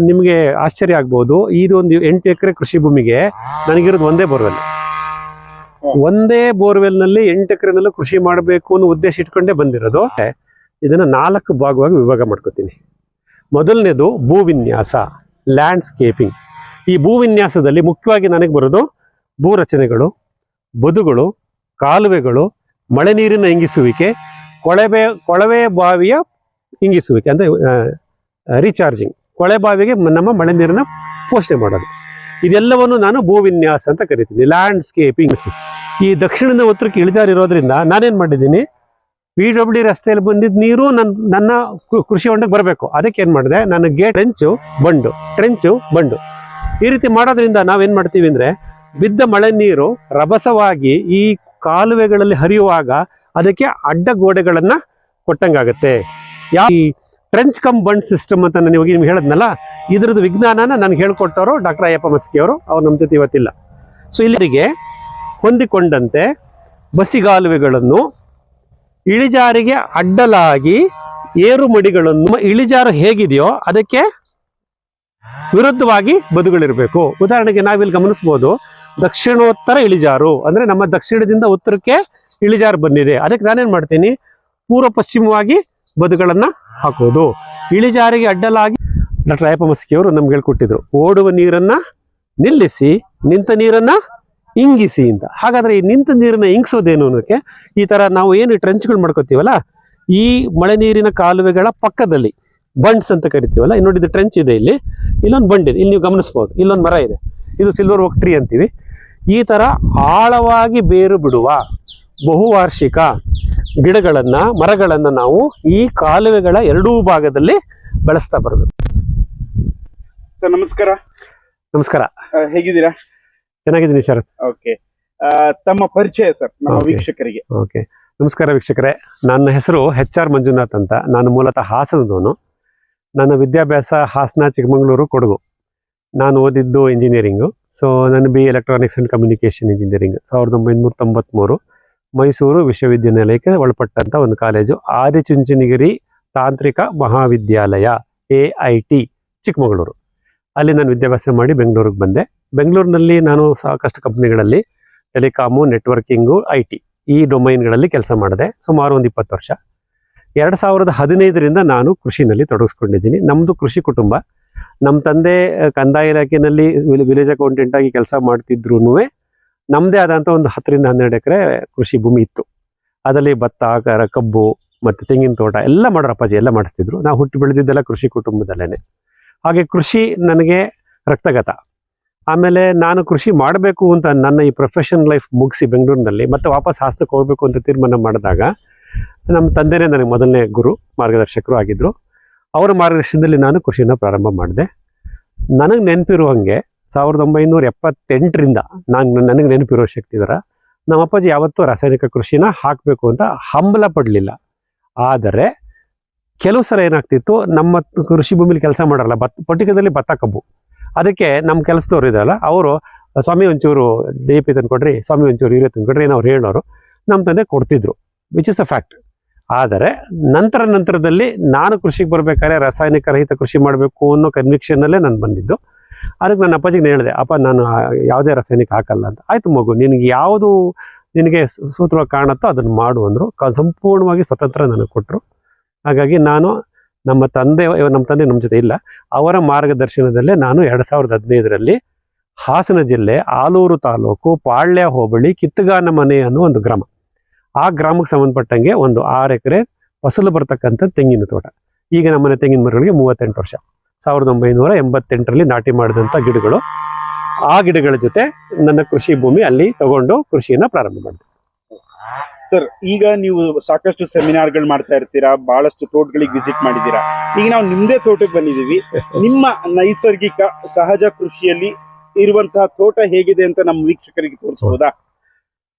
ನಿಮಗೆ ಆಶ್ಚರ್ಯ ಆಗ್ಬೋದು, ಇದು ಒಂದು 8 ಎಕರೆ ಕೃಷಿ ಭೂಮಿಗೆ ನನಗಿರೋದು ಒಂದೇ ಬೋರ್ವೆಲ್. ಒಂದೇ ಬೋರ್ವೆಲ್ ನಲ್ಲಿ 8 ಎಕರೆನಲ್ಲೂ ಕೃಷಿ ಮಾಡಬೇಕು ಅನ್ನೋ ಉದ್ದೇಶ ಇಟ್ಕೊಂಡೇ ಬಂದಿರೋದು. ಇದನ್ನ 4 ಭಾಗವಾಗಿ ವಿಭಾಗ ಮಾಡ್ಕೋತೀನಿ. ಮೊದಲನೇದು ಭೂವಿನ್ಯಾಸ, ಲ್ಯಾಂಡ್ಸ್ಕೇಪಿಂಗ್. ಈ ಭೂವಿನ್ಯಾಸದಲ್ಲಿ ಮುಖ್ಯವಾಗಿ ನನಗೆ ಬರೋದು ಭೂ ರಚನೆಗಳು, ಬದುಗಳು, ಕಾಲುವೆಗಳು, ಮಳೆ ನೀರಿನ ಇಂಗಿಸುವಿಕೆ, ಕೊಳವೆ ಬಾವಿಯ ಇಂಗಿಸುವಿಕೆ ಅಂದರೆ ರೀಚಾರ್ಜಿಂಗ್, ಕೊಳೆ ಬಾವಿಗೆ ನಮ್ಮ ಮಳೆ ನೀರನ್ನ ಪೋಷಣೆ ಮಾಡೋದು. ಇದೆಲ್ಲವನ್ನು ನಾನು ಭೂವಿನ್ಯಾಸ ಅಂತ ಕರಿತೀನಿ, ಲ್ಯಾಂಡ್ಸ್ಕೇಪಿಂಗ್. ಈ ದಕ್ಷಿಣದ ಉತ್ತರಕ್ಕೆ ಇಳಿಜಾರು ಇರೋದ್ರಿಂದ ನಾನೇನು ಮಾಡಿದ್ದೀನಿ, PWD ರಸ್ತೆಯಲ್ಲಿ ಬಂದಿದ್ದ ನೀರು ನನ್ನ ಕೃಷಿ ಹೊಂಡಕ್ಕೆ ಬರಬೇಕು. ಅದಕ್ಕೆ ಏನು ಮಾಡಿದೆ, ನನಗೆ ಟ್ರೆಂಚು ಬಂಡು ಈ ರೀತಿ ಮಾಡೋದ್ರಿಂದ ನಾವೇನು ಮಾಡ್ತೀವಿ ಅಂದರೆ, ಬಿದ್ದ ಮಳೆ ನೀರು ರಭಸವಾಗಿ ಈ ಕಾಲುವೆಗಳಲ್ಲಿ ಹರಿಯುವಾಗ ಅದಕ್ಕೆ ಅಡ್ಡ ಗೋಡೆಗಳನ್ನು ಕೊಟ್ಟಂಗಾಗತ್ತೆ. ಈ ಟ್ರೆಂಚ್ ಕಮ್ ಬಂಡ್ ಸಿಸ್ಟಮ್ ಅಂತ ನಾನು ಇವಾಗ ನಿಮ್ಗೆ ಹೇಳಿದ್ನಲ್ಲ, ಇದ್ರದ್ದು ವಿಜ್ಞಾನನ ನನಗೆ ಹೇಳ್ಕೊಟ್ಟವರು ಡಾಕ್ಟರ್ ಅಯ್ಯಪ್ಪ ಮಸ್ಕಿ ಅವರು. ಅವ್ರು ನಮ್ಮ ಜೊತೆ ಇವತ್ತಿಲ್ಲ. ಸೊ ಇಲ್ಲಿಗೆ ಹೊಂದಿಕೊಂಡಂತೆ ಬಸಿಗಾಲುವೆಗಳನ್ನು ಇಳಿಜಾರಿಗೆ ಅಡ್ಡಲಾಗಿ ಏರು ಮಡಿಗಳನ್ನು, ಇಳಿಜಾರು ಹೇಗಿದೆಯೋ ಅದಕ್ಕೆ ವಿರುದ್ಧವಾಗಿ ಬದುಗಳಿರಬೇಕು. ಉದಾಹರಣೆಗೆ ನಾವಿಲ್ಲಿ ಗಮನಿಸ್ಬೋದು, ದಕ್ಷಿಣೋತ್ತರ ಇಳಿಜಾರು ಅಂದರೆ ನಮ್ಮ ದಕ್ಷಿಣದಿಂದ ಉತ್ತರಕ್ಕೆ ಇಳಿಜಾರು ಬಂದಿದೆ. ಅದಕ್ಕೆ ನಾನೇನು ಮಾಡ್ತೀನಿ, ಪೂರ್ವ ಪಶ್ಚಿಮವಾಗಿ ಬದುಗಳನ್ನು ಹಾಕೋದು. ಇಳಿಜಾರಿಗೆ ಅಡ್ಡಲಾಗಿ ಡಾಕ್ಟರ್ ಅಯ್ಯಪ್ಪ ಮಸ್ಕಿ ಅವರು ನಮ್ಗೆ ಹೇಳ್ಕೊಟ್ಟಿದ್ರು, ಓಡುವ ನೀರನ್ನ ನಿಲ್ಲಿಸಿ ನಿಂತ ನೀರನ್ನ ಇಂಗಿಸಿ ಅಂತ. ಹಾಗಾದ್ರೆ ಈ ನಿಂತ ನೀರನ್ನ ಇಂಗಿಸೋದೇನು ಅನ್ನೋಕ್ಕೆ, ಈ ತರ ನಾವು ಏನು ಟ್ರೆಂಚ್ಗಳು ಮಾಡ್ಕೋತೀವಲ್ಲ, ಈ ಮಳೆ ನೀರಿನ ಕಾಲುವೆಗಳ ಪಕ್ಕದಲ್ಲಿ ಬಂಡ್ಸ್ ಅಂತ ಕರಿತೀವಲ್ಲ, ನೋಡಿ ಇದು ಟ್ರೆಂಚ್ ಇದೆ, ಇಲ್ಲೊಂದು ಬಂಡ್ ಇದೆ, ಇಲ್ಲಿ ನೀವು ಗಮನಿಸ್ಬೋದು, ಇಲ್ಲೊಂದು ಮರ ಇದೆ, ಇದು ಸಿಲ್ವರ್ ಓಕ್ ಟ್ರೀ ಅಂತೀವಿ. ಈ ತರ ಆಳವಾಗಿ ಬೇರು ಬಿಡುವ ಬಹುವಾರ್ಷಿಕ ಮರಗಳನ್ನ ನಾವು ಈ ಕಾಲುವೆಗಳ ಎರಡೂ ಭಾಗದಲ್ಲಿ ಬೆಳೆಸ್ತಾ ಬರಬೇಕು. ಸರ್ ನಮಸ್ಕಾರ. ನಮಸ್ಕಾರ, ಹೇಗಿದ್ದೀರಾ? ಚೆನ್ನಾಗಿದ್ದೀನಿ ಶರತ್. ಓಕೆ, ತಮ್ಮ ಪರಿಚಯ ಸರ್ ನಮ್ಮ ವೀಕ್ಷಕರಿಗೆ. ಓಕೆ, ನಮಸ್ಕಾರ ವೀಕ್ಷಕರೇ. ನನ್ನ ಹೆಸರು HR ಮಂಜುನಾಥ್ ಅಂತ. ನಾನು ಮೂಲತಃ ಹಾಸನದವನು. ನನ್ನ ವಿದ್ಯಾಭ್ಯಾಸ ಹಾಸನ, ಚಿಕ್ಕಮಗಳೂರು, ಕೊಡಗು. ನಾನು ಓದಿದ್ದು ಇಂಜಿನಿಯರಿಂಗು. ಸೊ ನನ್ನ BA electronics and communication engineering 1993 Mysuru ವಿಶ್ವವಿದ್ಯಾನಿಲಯಕ್ಕೆ ಒಳಪಟ್ಟಂಥ ಒಂದು ಕಾಲೇಜು, ಆದಿಚುಂಚನಗಿರಿ ತಾಂತ್ರಿಕ ಮಹಾವಿದ್ಯಾಲಯ AIT ಚಿಕ್ಕಮಗಳೂರು. ಅಲ್ಲಿ ನಾನು ವಿದ್ಯಾಭ್ಯಾಸ ಮಾಡಿ ಬೆಂಗಳೂರಿಗೆ ಬಂದೆ. ಬೆಂಗಳೂರಿನಲ್ಲಿ ನಾನು ಸಾಕಷ್ಟು ಕಂಪ್ನಿಗಳಲ್ಲಿ ಟೆಲಿಕಾಮು, ನೆಟ್ವರ್ಕಿಂಗು, IT ಈ ಡೊಮೈನ್ಗಳಲ್ಲಿ ಕೆಲಸ ಮಾಡಿದೆ ಸುಮಾರು ಒಂದು 20 ವರ್ಷ. 2015ರಿಂದ ನಾನು ಕೃಷಿನಲ್ಲಿ ತೊಡಗಿಸ್ಕೊಂಡಿದ್ದೀನಿ. ನಮ್ಮದು ಕೃಷಿ ಕುಟುಂಬ. ನಮ್ಮ ತಂದೆ ಕಂದಾಯ ಇಲಾಖೆಯಲ್ಲಿ ವಿಲೇಜ್ ಅಕೌಂಟೆಂಟ್ ಆಗಿ ಕೆಲಸ ಮಾಡ್ತಿದ್ರು. ನಮ್ಮದೇ ಆದಂಥ ಒಂದು 10ರಿಂದ 12 ಎಕರೆ ಕೃಷಿ ಭೂಮಿ ಇತ್ತು. ಅದರಲ್ಲಿ ಭತ್ತ, ಕಬ್ಬು ಮತ್ತು ತೆಂಗಿನ ತೋಟ ಎಲ್ಲ ಮಾಡೋರು, ಅಪ್ಪಾಜಿ ಎಲ್ಲ ಮಾಡಿಸ್ತಿದ್ರು. ನಾವು ಹುಟ್ಟಿ ಬೆಳೆದಿದ್ದೆಲ್ಲ ಕೃಷಿ ಕುಟುಂಬದಲ್ಲೇ. ಹಾಗೆ ಕೃಷಿ ನನಗೆ ರಕ್ತಗತ. ಆಮೇಲೆ ನಾನು ಕೃಷಿ ಮಾಡಬೇಕು ಅಂತ ನನ್ನ ಈ ಪ್ರೊಫೆಷನ್ ಲೈಫ್ ಮುಗಿಸಿ ಬೆಂಗಳೂರಿನಲ್ಲಿ ಮತ್ತೆ ವಾಪಸ್ ಹಾಸನಕ್ಕೆ ಹೋಗಬೇಕು ಅಂತ ತೀರ್ಮಾನ ಮಾಡಿದಾಗ, ನಮ್ಮ ತಂದೆನೇ ನನಗೆ ಮೊದಲನೇ ಗುರು, ಮಾರ್ಗದರ್ಶಕರು ಆಗಿದ್ದರು. ಅವರ ಮಾರ್ಗದರ್ಶನದಲ್ಲಿ ನಾನು ಕೃಷಿನ ಪ್ರಾರಂಭ ಮಾಡಿದೆ. ನನಗೆ ನೆನಪಿರೋ ಹಾಗೆ 1978ರಿಂದ ನನಗೆ ನೆನಪಿರೋ ಶಕ್ತಿ ಇದರ, ನಮ್ಮ ಅಪ್ಪಾಜಿ ಯಾವತ್ತೂ ರಾಸಾಯನಿಕ ಕೃಷಿನ ಹಾಕಬೇಕು ಅಂತ ಹಂಬಲ ಪಡಲಿಲ್ಲ. ಆದರೆ ಕೆಲವು ಸಲ ಏನಾಗ್ತಿತ್ತು, ನಮ್ಮ ಕೃಷಿ ಭೂಮಿಲಿ ಕೆಲಸ ಮಾಡಲ್ಲ, ಪಟ್ಟಿಕದಲ್ಲಿ ಭತ್ತ, ಕಬ್ಬು. ಅದಕ್ಕೆ ನಮ್ಮ ಕೆಲಸದವ್ರು ಇದಾರಲ್ಲ, ಅವರು ಸ್ವಾಮಿ ಒಂಚೂರು DAP ತಂದುಕೊಡ್ರಿ, ಸ್ವಾಮಿ ಒಂಚೂರು ಯೂರಿಯಾ ತಂದುಕೊಡ್ರಿ ಏನೋ ಅವ್ರು ಹೇಳೋರು. ನಮ್ಮ ತಂದೆ ಕೊಡ್ತಿದ್ರು, ವಿಚ್ ಇಸ್ ಅ ಫ್ಯಾಕ್ಟ್. ಆದರೆ ನಂತರದಲ್ಲಿ ನಾನು ಕೃಷಿಗೆ ಬರಬೇಕಾದ್ರೆ ರಾಸಾಯನಿಕ ರಹಿತ ಕೃಷಿ ಮಾಡಬೇಕು ಅನ್ನೋ ಕನ್ವಿಕ್ಷನ್ನಲ್ಲೇ ನಾನು ಬಂದಿದ್ದು. ಅದಕ್ಕೆ ನನ್ನ ಅಪ್ಪಾಜಿಗೆ ಹೇಳಿದೆ, ಅಪ್ಪ ನಾನು ಯಾವುದೇ ರಾಸಾಯನಿಕ ಹಾಕಲ್ಲ ಅಂತ. ಆಯ್ತು ಮಗು, ನಿನಗೆ ಸೂತ್ರವಾಗಿ ಕಾಣುತ್ತೋ ಅದನ್ನು ಮಾಡು ಅಂದರು. ಸಂಪೂರ್ಣವಾಗಿ ಸ್ವತಂತ್ರ ನನಗೆ ಕೊಟ್ಟರು. ಹಾಗಾಗಿ ನಾನು ನಮ್ಮ ತಂದೆ ನಮ್ಮ ಜೊತೆ ಇಲ್ಲ, ಅವರ ಮಾರ್ಗದರ್ಶನದಲ್ಲೇ ನಾನು 2015ರಲ್ಲಿ ಹಾಸನ ಜಿಲ್ಲೆ ಆಲೂರು ತಾಲೂಕು ಪಾಳ್ಯ ಹೋಬಳಿ ಕಿತ್ತಗಾನ ಮನೆ ಅನ್ನೋ ಒಂದು ಗ್ರಾಮ, ಆ ಗ್ರಾಮಕ್ಕೆ ಸಂಬಂಧಪಟ್ಟಂಗೆ ಒಂದು 6 ಎಕರೆ ಫಸಲು ಬರ್ತಕ್ಕಂಥ ತೆಂಗಿನ ತೋಟ. ಈಗ ನಮ್ಮನೆ ತೆಂಗಿನ ಮರಗಳಿಗೆ 38 ವರ್ಷ. 1988ರಲ್ಲಿ ನಾಟಿ ಮಾಡಿದಂಥ ಗಿಡಗಳು. ಆ ಗಿಡಗಳ ಜೊತೆ ನನ್ನ ಕೃಷಿ ಭೂಮಿ ಅಲ್ಲಿ ತಗೊಂಡು ಕೃಷಿಯನ್ನ ಪ್ರಾರಂಭ ಮಾಡಿದೆ. ಸರ್, ಈಗ ನೀವು ಸಾಕಷ್ಟು ಸೆಮಿನಾರ್ಗಳು ಮಾಡ್ತಾ ಇರ್ತೀರಾ, ಬಹಳಷ್ಟು ತೋಟಗಳಿಗೆ ವಿಸಿಟ್ ಮಾಡಿದ್ದೀರಾ. ಈಗ ನಾವು ನಿಮ್ದೇ ತೋಟಕ್ಕೆ ಬಂದಿದ್ದೀವಿ. ನಿಮ್ಮ ನೈಸರ್ಗಿಕ ಸಹಜ ಕೃಷಿಯಲ್ಲಿ ಇರುವಂತಹ ತೋಟ ಹೇಗಿದೆ ಅಂತ ನಮ್ಮ ವೀಕ್ಷಕರಿಗೆ ತೋರಿಸಬಹುದಾ?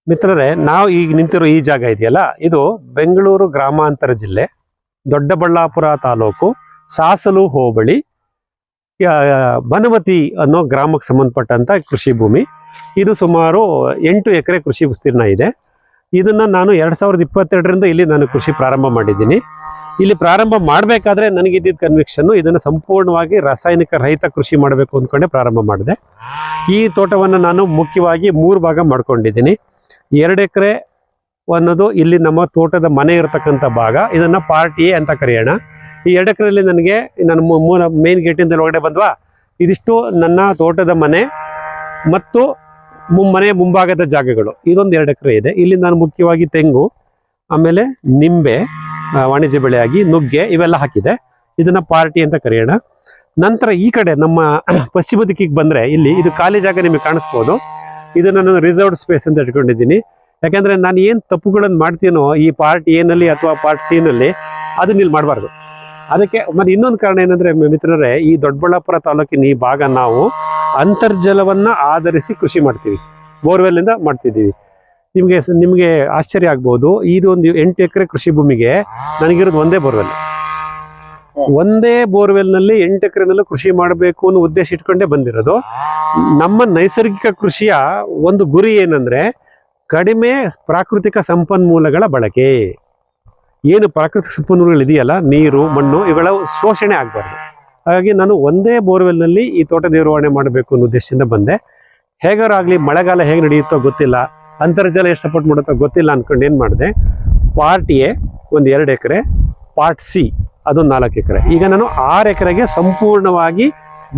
ಮಿತ್ರರೇ, ನಾವು ಈಗ ನಿಂತಿರೋ ಈ ಜಾಗ ಇದೆಯಲ್ಲ, ಇದು ಬೆಂಗಳೂರು ಗ್ರಾಮಾಂತರ ಜಿಲ್ಲೆ, ದೊಡ್ಡಬಳ್ಳಾಪುರ ತಾಲೂಕು, ಸಾಸಲು ಹೋಬಳಿ, ಬನಮತಿ ಅನ್ನೋ ಗ್ರಾಮಕ್ಕೆ ಸಂಬಂಧಪಟ್ಟಂತ ಕೃಷಿ ಭೂಮಿ. ಇದು ಸುಮಾರು 8 ಎಕರೆ ಕೃಷಿ ವಿಸ್ತೀರ್ಣ ಇದೆ. ಇದನ್ನ ನಾನು 2022ರಿಂದ ಇಲ್ಲಿ ನಾನು ಕೃಷಿ ಪ್ರಾರಂಭ ಮಾಡಿದ್ದೀನಿ. ಇಲ್ಲಿ ಪ್ರಾರಂಭ ಮಾಡಬೇಕಾದ್ರೆ ನನಗಿದ್ದಿದ್ದ ಕನ್ವಿಕ್ಷನ್ ಇದನ್ನು ಸಂಪೂರ್ಣವಾಗಿ ರಾಸಾಯನಿಕ ರಹಿತ ಕೃಷಿ ಮಾಡಬೇಕು ಅಂದ್ಕೊಂಡೆ ಪ್ರಾರಂಭ ಮಾಡಿದೆ. ಈ ತೋಟವನ್ನು ನಾನು ಮುಖ್ಯವಾಗಿ 3 ಭಾಗ ಮಾಡ್ಕೊಂಡಿದ್ದೀನಿ. 2 ಎಕರೆ ಅನ್ನೋದು ಇಲ್ಲಿ ನಮ್ಮ ತೋಟದ ಮನೆ ಇರತಕ್ಕಂಥ ಭಾಗ, ಇದನ್ನು ಪಾರ್ಟ್ ಎ ಅಂತ ಕರೆಯೋಣ. ಈ 2 ಎಕರೆಯಲ್ಲಿ ನನಗೆ ನಾನು ಮೇನ್ ಗೇಟಿಂದ ಒಳಗಡೆ ಬಂದ್ವಾ, ಇದಿಷ್ಟು ನನ್ನ ತೋಟದ ಮನೆ ಮತ್ತು ಮನೆ ಮುಂಭಾಗದ ಜಾಗಗಳು. ಇದೊಂದು 2 ಎಕರೆ ಇದೆ. ಇಲ್ಲಿ ನಾನು ಮುಖ್ಯವಾಗಿ ತೆಂಗು, ಆಮೇಲೆ ನಿಂಬೆ, ವಾಣಿಜ್ಯ ಬೆಳೆಯಾಗಿ ನುಗ್ಗೆ ಇವೆಲ್ಲ ಹಾಕಿದೆ. ಇದನ್ನ ಪಾರ್ಟಿ ಅಂತ ಕರೆಯೋಣ. ನಂತರ ಈ ಕಡೆ ನಮ್ಮ ಪಶ್ಚಿಮ ದಿಕ್ಕಿಗೆ ಬಂದ್ರೆ ಇಲ್ಲಿ ಇದು ಖಾಲಿ ಜಾಗ ನಿಮಗೆ ಕಾಣಿಸ್ಬೋದು. ಇದನ್ನ ನಾನು ರಿಸರ್ವ್ಡ್ ಸ್ಪೇಸ್ ಅಂತ ಇಟ್ಕೊಂಡಿದ್ದೀನಿ. ಯಾಕಂದ್ರೆ ನಾನು ಏನ್ ತಪ್ಪುಗಳನ್ನು ಮಾಡ್ತೀನೋ ಈ ಪಾರ್ಟ್ ಎ ನಲ್ಲಿ ಅಥವಾ ಪಾರ್ಟ್ ಸಿ ನಲ್ಲಿ ಅದನ್ನ ಇಲ್ಲಿ ಮಾಡಬಾರ್ದು. ಅದಕ್ಕೆ ಮತ್ತೆ ಇನ್ನೊಂದು ಕಾರಣ ಏನಂದ್ರೆ ಮಿತ್ರರೇ, ಈ ದೊಡ್ಡಬಳ್ಳಾಪುರ ತಾಲೂಕಿನ ಈ ಭಾಗ ನಾವು ಅಂತರ್ಜಲವನ್ನ ಆಧರಿಸಿ ಕೃಷಿ ಮಾಡ್ತೀವಿ, ಬೋರ್ವೆಲ್ ಇಂದ ಮಾಡ್ತಿದ್ದೀವಿ. ನಿಮಗೆ ಆಶ್ಚರ್ಯ ಆಗ್ಬೋದು, ಇದು ಒಂದು 8 ಎಕರೆ ಕೃಷಿ ಭೂಮಿಗೆ ನನಗಿರೋದು ಒಂದೇ ಬೋರ್ವೆಲ್. ಒಂದೇ ಬೋರ್ವೆಲ್ ನಲ್ಲಿ 8 ಎಕರೆನಲ್ಲೂ ಕೃಷಿ ಮಾಡಬೇಕು ಅನ್ನೋ ಉದ್ದೇಶ ಇಟ್ಕೊಂಡೇ ಬಂದಿರೋದು. ನಮ್ಮ ನೈಸರ್ಗಿಕ ಕೃಷಿಯ ಒಂದು ಗುರಿ ಏನಂದ್ರೆ ಕಡಿಮೆ ಪ್ರಾಕೃತಿಕ ಸಂಪನ್ಮೂಲಗಳ ಬಳಕೆ. ಏನು ಪ್ರಾಕೃತಿಕ ಸಂಪನ್ಮೂಲಗಳು ಇದೆಯಲ್ಲ, ನೀರು, ಮಣ್ಣು, ಇವುಗಳ ಶೋಷಣೆ ಆಗಬಾರ್ದು. ಹಾಗಾಗಿ ನಾನು ಒಂದೇ ಬೋರ್ವೆಲ್ ನಲ್ಲಿ ಈ ತೋಟ ನಿರ್ವಹಣೆ ಮಾಡಬೇಕು ಅನ್ನೋ ಉದ್ದೇಶದಿಂದ ಬಂದೆ. ಹೇಗಾರಾಗ್ಲಿ ಮಳೆಗಾಲ ಹೇಗೆ ನಡೆಯುತ್ತೋ ಗೊತ್ತಿಲ್ಲ, ಅಂತರ್ಜಲ ಎಷ್ಟು ಸಪೋರ್ಟ್ ಮಾಡುತ್ತೋ ಗೊತ್ತಿಲ್ಲ ಅನ್ಕೊಂಡು ಏನು ಮಾಡಿದೆ, ಪಾರ್ಟ್ ಎ ಒಂದು 2 ಎಕರೆ, ಪಾರ್ಟ್ ಸಿ ಅದೊಂದು 4 ಎಕರೆ. ಈಗ ನಾನು 6 ಎಕರೆಗೆ ಸಂಪೂರ್ಣವಾಗಿ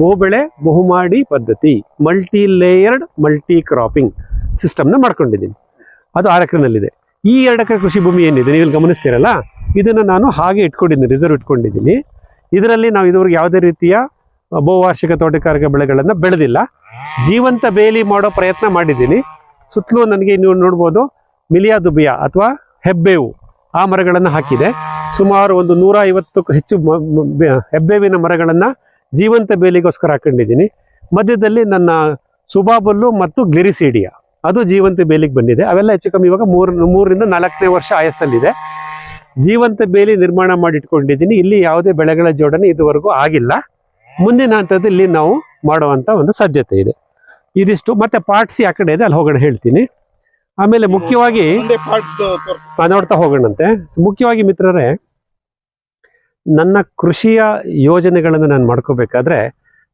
ಬಹುಬೆಳೆ ಬಹುಮಾಡಿ ಪದ್ಧತಿ, ಮಲ್ಟಿ ಲೇಯರ್ಡ್ ಮಲ್ಟಿ ಕ್ರಾಪಿಂಗ್ ಸಿಸ್ಟಮ್ನ ಮಾಡ್ಕೊಂಡಿದ್ದೀನಿ. ಅದು 6 ಎಕರೆನಲ್ಲಿದೆ. ಈ 2 ಎಕರೆ ಕೃಷಿ ಭೂಮಿ ಏನಿದೆ ನೀವು ಇಲ್ಲಿ ಗಮನಿಸ್ತೀರಲ್ಲ, ಇದನ್ನು ನಾನು ಹಾಗೆ ಇಟ್ಕೊಂಡಿದ್ದೀನಿ, ರಿಸರ್ವ್ ಇಟ್ಕೊಂಡಿದ್ದೀನಿ. ಇದರಲ್ಲಿ ನಾವು ಇದುವರೆಗೆ ಯಾವುದೇ ರೀತಿಯ ಬಹುವಾರ್ಷಿಕ ತೋಟಗಾರಿಕೆ ಬೆಳೆಗಳನ್ನು ಬೆಳೆದಿಲ್ಲ. ಜೀವಂತ ಬೇಲಿ ಮಾಡೋ ಪ್ರಯತ್ನ ಮಾಡಿದ್ದೀನಿ. ಸುತ್ತಲೂ ನನಗೆ ನೀವು ನೋಡ್ಬೋದು ಮಿಲಿಯಾ ದುಬಿಯಾ ಅಥವಾ ಹೆಬ್ಬೇವು ಆ ಮರಗಳನ್ನು ಹಾಕಿದೆ. ಸುಮಾರು ಒಂದು 150ಕ್ಕೂ ಹೆಚ್ಚು ಹೆಬ್ಬೇವಿನ ಮರಗಳನ್ನು ಜೀವಂತ ಬೇಲಿಗೋಸ್ಕರ ಹಾಕೊಂಡಿದ್ದೀನಿ. ಮಧ್ಯದಲ್ಲಿ ನನ್ನ ಸುಬಾಬುಲ್ಲು ಮತ್ತು ಗ್ಲಿರಿಸೀಡಿಯಾ ಅದು ಜೀವಂತ ಬೇಲಿಗೆ ಬಂದಿದೆ. ಅವೆಲ್ಲ ಹೆಚ್ಚು ಕಮ್ಮಿ ಇವಾಗ 3ರಿಂದ 4ನೇ ವರ್ಷ ಆಯಸ್ಸಲ್ಲಿದೆ. ಜೀವಂತ ಬೇಲಿ ನಿರ್ಮಾಣ ಮಾಡಿಟ್ಕೊಂಡಿದ್ದೀನಿ. ಇಲ್ಲಿ ಯಾವುದೇ ಬೆಳೆಗಳ ಜೋಡಣೆ ಇದುವರೆಗೂ ಆಗಿಲ್ಲ. ಮುಂದಿನ ಹಂತದಲ್ಲಿ ನಾವು ಮಾಡುವಂಥ ಒಂದು ಸಾಧ್ಯತೆ ಇದೆ. ಇದಿಷ್ಟು. ಮತ್ತೆ ಪಾರ್ಟ್ ಸಿ ಆ ಕಡೆ ಇದೆ, ಅಲ್ಲಿ ಹೋಗೋಣ ಹೇಳ್ತೀನಿ. ಆಮೇಲೆ ಮುಖ್ಯವಾಗಿ ನೋಡ್ತಾ ಹೋಗೋಣಂತೆ. ಮುಖ್ಯವಾಗಿ ಮಿತ್ರರೇ, ನನ್ನ ಕೃಷಿಯ ಯೋಜನೆಗಳನ್ನು ನಾನು ಮಾಡ್ಕೋಬೇಕಾದ್ರೆ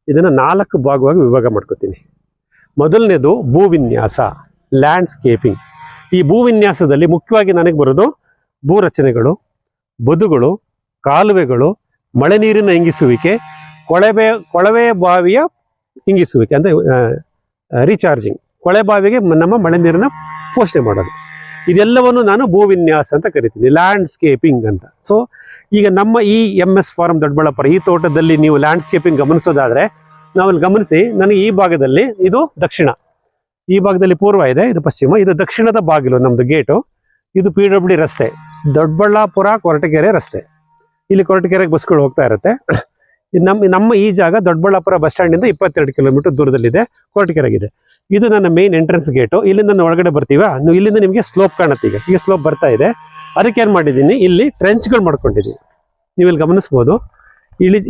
ಇದನ್ನು 4 ಭಾಗವಾಗಿ ವಿಭಾಗ ಮಾಡ್ಕೋತೀನಿ. ಮೊದಲನೇದು ಭೂವಿನ್ಯಾಸ, ಲ್ಯಾಂಡ್ಸ್ಕೇಪಿಂಗ್. ಈ ಭೂವಿನ್ಯಾಸದಲ್ಲಿ ಮುಖ್ಯವಾಗಿ ನನಗೆ ಬರೋದು ಭೂ ರಚನೆಗಳು, ಬದುಗಳು, ಕಾಲುವೆಗಳು, ಮಳೆ ನೀರಿನ ಇಂಗಿಸುವಿಕೆ, ಕೊಳವೆ ಬಾವಿಯ ಇಂಗಿಸುವಿಕೆ ಅಂದರೆ ರೀಚಾರ್ಜಿಂಗ್, ಕೊಳೆ ಬಾವಿಗೆ ನಮ್ಮ ಮಳೆ ನೀರನ್ನ ಪೋಷಣೆ ಮಾಡೋದು. ಇದೆಲ್ಲವನ್ನು ನಾನು ಭೂವಿನ್ಯಾಸ ಅಂತ ಕರಿತೀನಿ, ಲ್ಯಾಂಡ್ಸ್ಕೇಪಿಂಗ್ ಅಂತ. ಸೊ ಈಗ ನಮ್ಮ ಈ MS ಫಾರ್ಮ್ ದೊಡ್ಡಬಳ್ಳಾಪುರ ಈ ತೋಟದಲ್ಲಿ ನೀವು ಲ್ಯಾಂಡ್ಸ್ಕೇಪಿಂಗ್ ಗಮನಿಸೋದಾದ್ರೆ ನಾವಲ್ಲಿ ಗಮನಿಸಿ, ನನಗೆ ಈ ಭಾಗದಲ್ಲಿ ಇದು ದಕ್ಷಿಣ, ಈ ಭಾಗದಲ್ಲಿ ಪೂರ್ವ ಇದೆ, ಇದು ಪಶ್ಚಿಮ, ಇದು ದಕ್ಷಿಣದ ಬಾಗಿಲು ನಮ್ದು ಗೇಟು. ಇದು PWD ರಸ್ತೆ, ದೊಡ್ಡಬಳ್ಳಾಪುರ ಕೊರಟಗೆರೆ ರಸ್ತೆ. ಇಲ್ಲಿ ಕೊರಟಗೆರೆಗೆ ಬಸ್ಗಳು ಹೋಗ್ತಾ ಇರುತ್ತೆ. ನಮ್ಮ ಈ ಜಾಗ ದೊಡ್ಡಬಳ್ಳಾಪುರ ಬಸ್ ಸ್ಟ್ಯಾಂಡಿಂದ 22 ಕಿಲೋಮೀಟರ್ ದೂರದಲ್ಲಿದೆ, ಕೊರಟಗೆರೆಗಿದೆ. ಇದು ನನ್ನ ಮೇನ್ ಎಂಟ್ರೆನ್ಸ್ ಗೇಟು. ಇಲ್ಲಿಂದ ನಾನು ಒಳಗಡೆ ಬರ್ತೀವಾ, ನೀವು ಇಲ್ಲಿಂದ ನಿಮಗೆ ಸ್ಲೋಪ್ ಕಾಣುತ್ತೆ. ಈಗ ಸ್ಲೋಪ್ ಬರ್ತಾ ಇದೆ. ಅದಕ್ಕೆ ಏನು ಮಾಡಿದ್ದೀನಿ, ಇಲ್ಲಿ ಟ್ರೆಂಚ್ಗಳು ಮಾಡ್ಕೊಂಡಿದ್ದೀನಿ. ನೀವು ಇಲ್ಲಿ ಗಮನಿಸ್ಬೋದು. ಇಲ್ಲಿ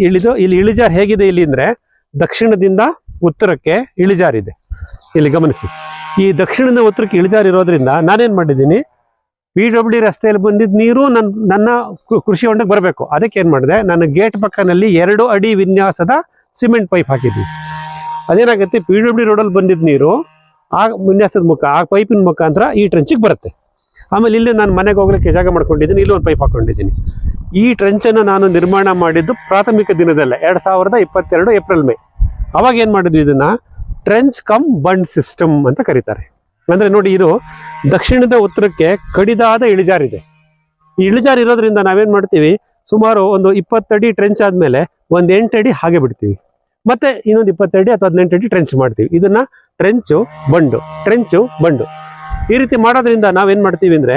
ಇಳಿಜಾರು ಹೇಗಿದೆ ಇಲ್ಲಿ ಅಂದರೆ, ದಕ್ಷಿಣದಿಂದ ಉತ್ತರಕ್ಕೆ ಇಳಿಜಾರಿದೆ. ಇಲ್ಲಿ ಗಮನಿಸಿ, ಈ ದಕ್ಷಿಣದಿಂದ ಉತ್ತರಕ್ಕೆ ಇಳಿಜಾರು ಇರೋದ್ರಿಂದ ನಾನೇನು ಮಾಡಿದ್ದೀನಿ, PWD ರಸ್ತೆಯಲ್ಲಿ ಬಂದಿದ್ದ ನೀರು ನನ್ನ ಕೃಷಿ ಹೊಂಡಕ್ಕೆ ಬರಬೇಕು. ಅದಕ್ಕೆ ಏನು ಮಾಡಿದೆ, ನಾನು ಗೇಟ್ ಪಕ್ಕನಲ್ಲಿ 2 ಅಡಿ ವಿನ್ಯಾಸದ ಸಿಮೆಂಟ್ ಪೈಪ್ ಹಾಕಿದ್ದೀನಿ. ಅದೇನಾಗುತ್ತೆ, PWD ರೋಡಲ್ಲಿ ಬಂದಿದ್ದ ನೀರು ಆ ವಿನ್ಯಾಸದ ಆ ಪೈಪಿನ ಮುಖಾಂತರ ಈ ಟ್ರೆಂಚಿಗೆ ಬರುತ್ತೆ. ಆಮೇಲೆ ಇಲ್ಲಿ ನಾನು ಮನೆಗೆ ಹೋಗ್ಲಿಕ್ಕೆ ಜಾಗ ಮಾಡ್ಕೊಂಡಿದ್ದೀನಿ, ಇಲ್ಲಿ ಒಂದು ಪೈಪ್ ಹಾಕೊಂಡಿದ್ದೀನಿ. ಈ ಟ್ರೆಂಚನ್ನು ನಾನು ನಿರ್ಮಾಣ ಮಾಡಿದ್ದು ಪ್ರಾಥಮಿಕ ದಿನದಲ್ಲೇ 2022 ಏಪ್ರಿಲ್ ಮೇ. ಅವಾಗ ಏನು ಮಾಡಿದ್ವಿ, ಇದನ್ನ ಟ್ರೆಂಚ್ ಕಮ್ ಬಂಡ್ ಸಿಸ್ಟಮ್ ಅಂತ ಕರೀತಾರೆ. ಅಂದ್ರೆ ನೋಡಿ, ಇದು ದಕ್ಷಿಣದ ಉತ್ತರಕ್ಕೆ ಕಡಿದಾದ ಇಳಿಜಾರಿದೆ. ಈ ಇಳಿಜಾರು ಇರೋದ್ರಿಂದ ನಾವೇನ್ ಮಾಡ್ತೀವಿ, ಸುಮಾರು ಒಂದು 20 ಅಡಿ ಟ್ರೆಂಚ್ ಆದ್ಮೇಲೆ ಒಂದು 8 ಅಡಿ ಹಾಗೆ ಬಿಡ್ತೀವಿ, ಮತ್ತೆ ಇನ್ನೊಂದು 20 ಅಡಿ ಅಥವಾ 18 ಅಡಿ ಟ್ರೆಂಚ್ ಮಾಡ್ತೀವಿ. ಇದನ್ನ ಟ್ರೆಂಚು ಬಂಡು ಈ ರೀತಿ ಮಾಡೋದ್ರಿಂದ ನಾವೇನ್ ಮಾಡ್ತೀವಿ ಅಂದ್ರೆ,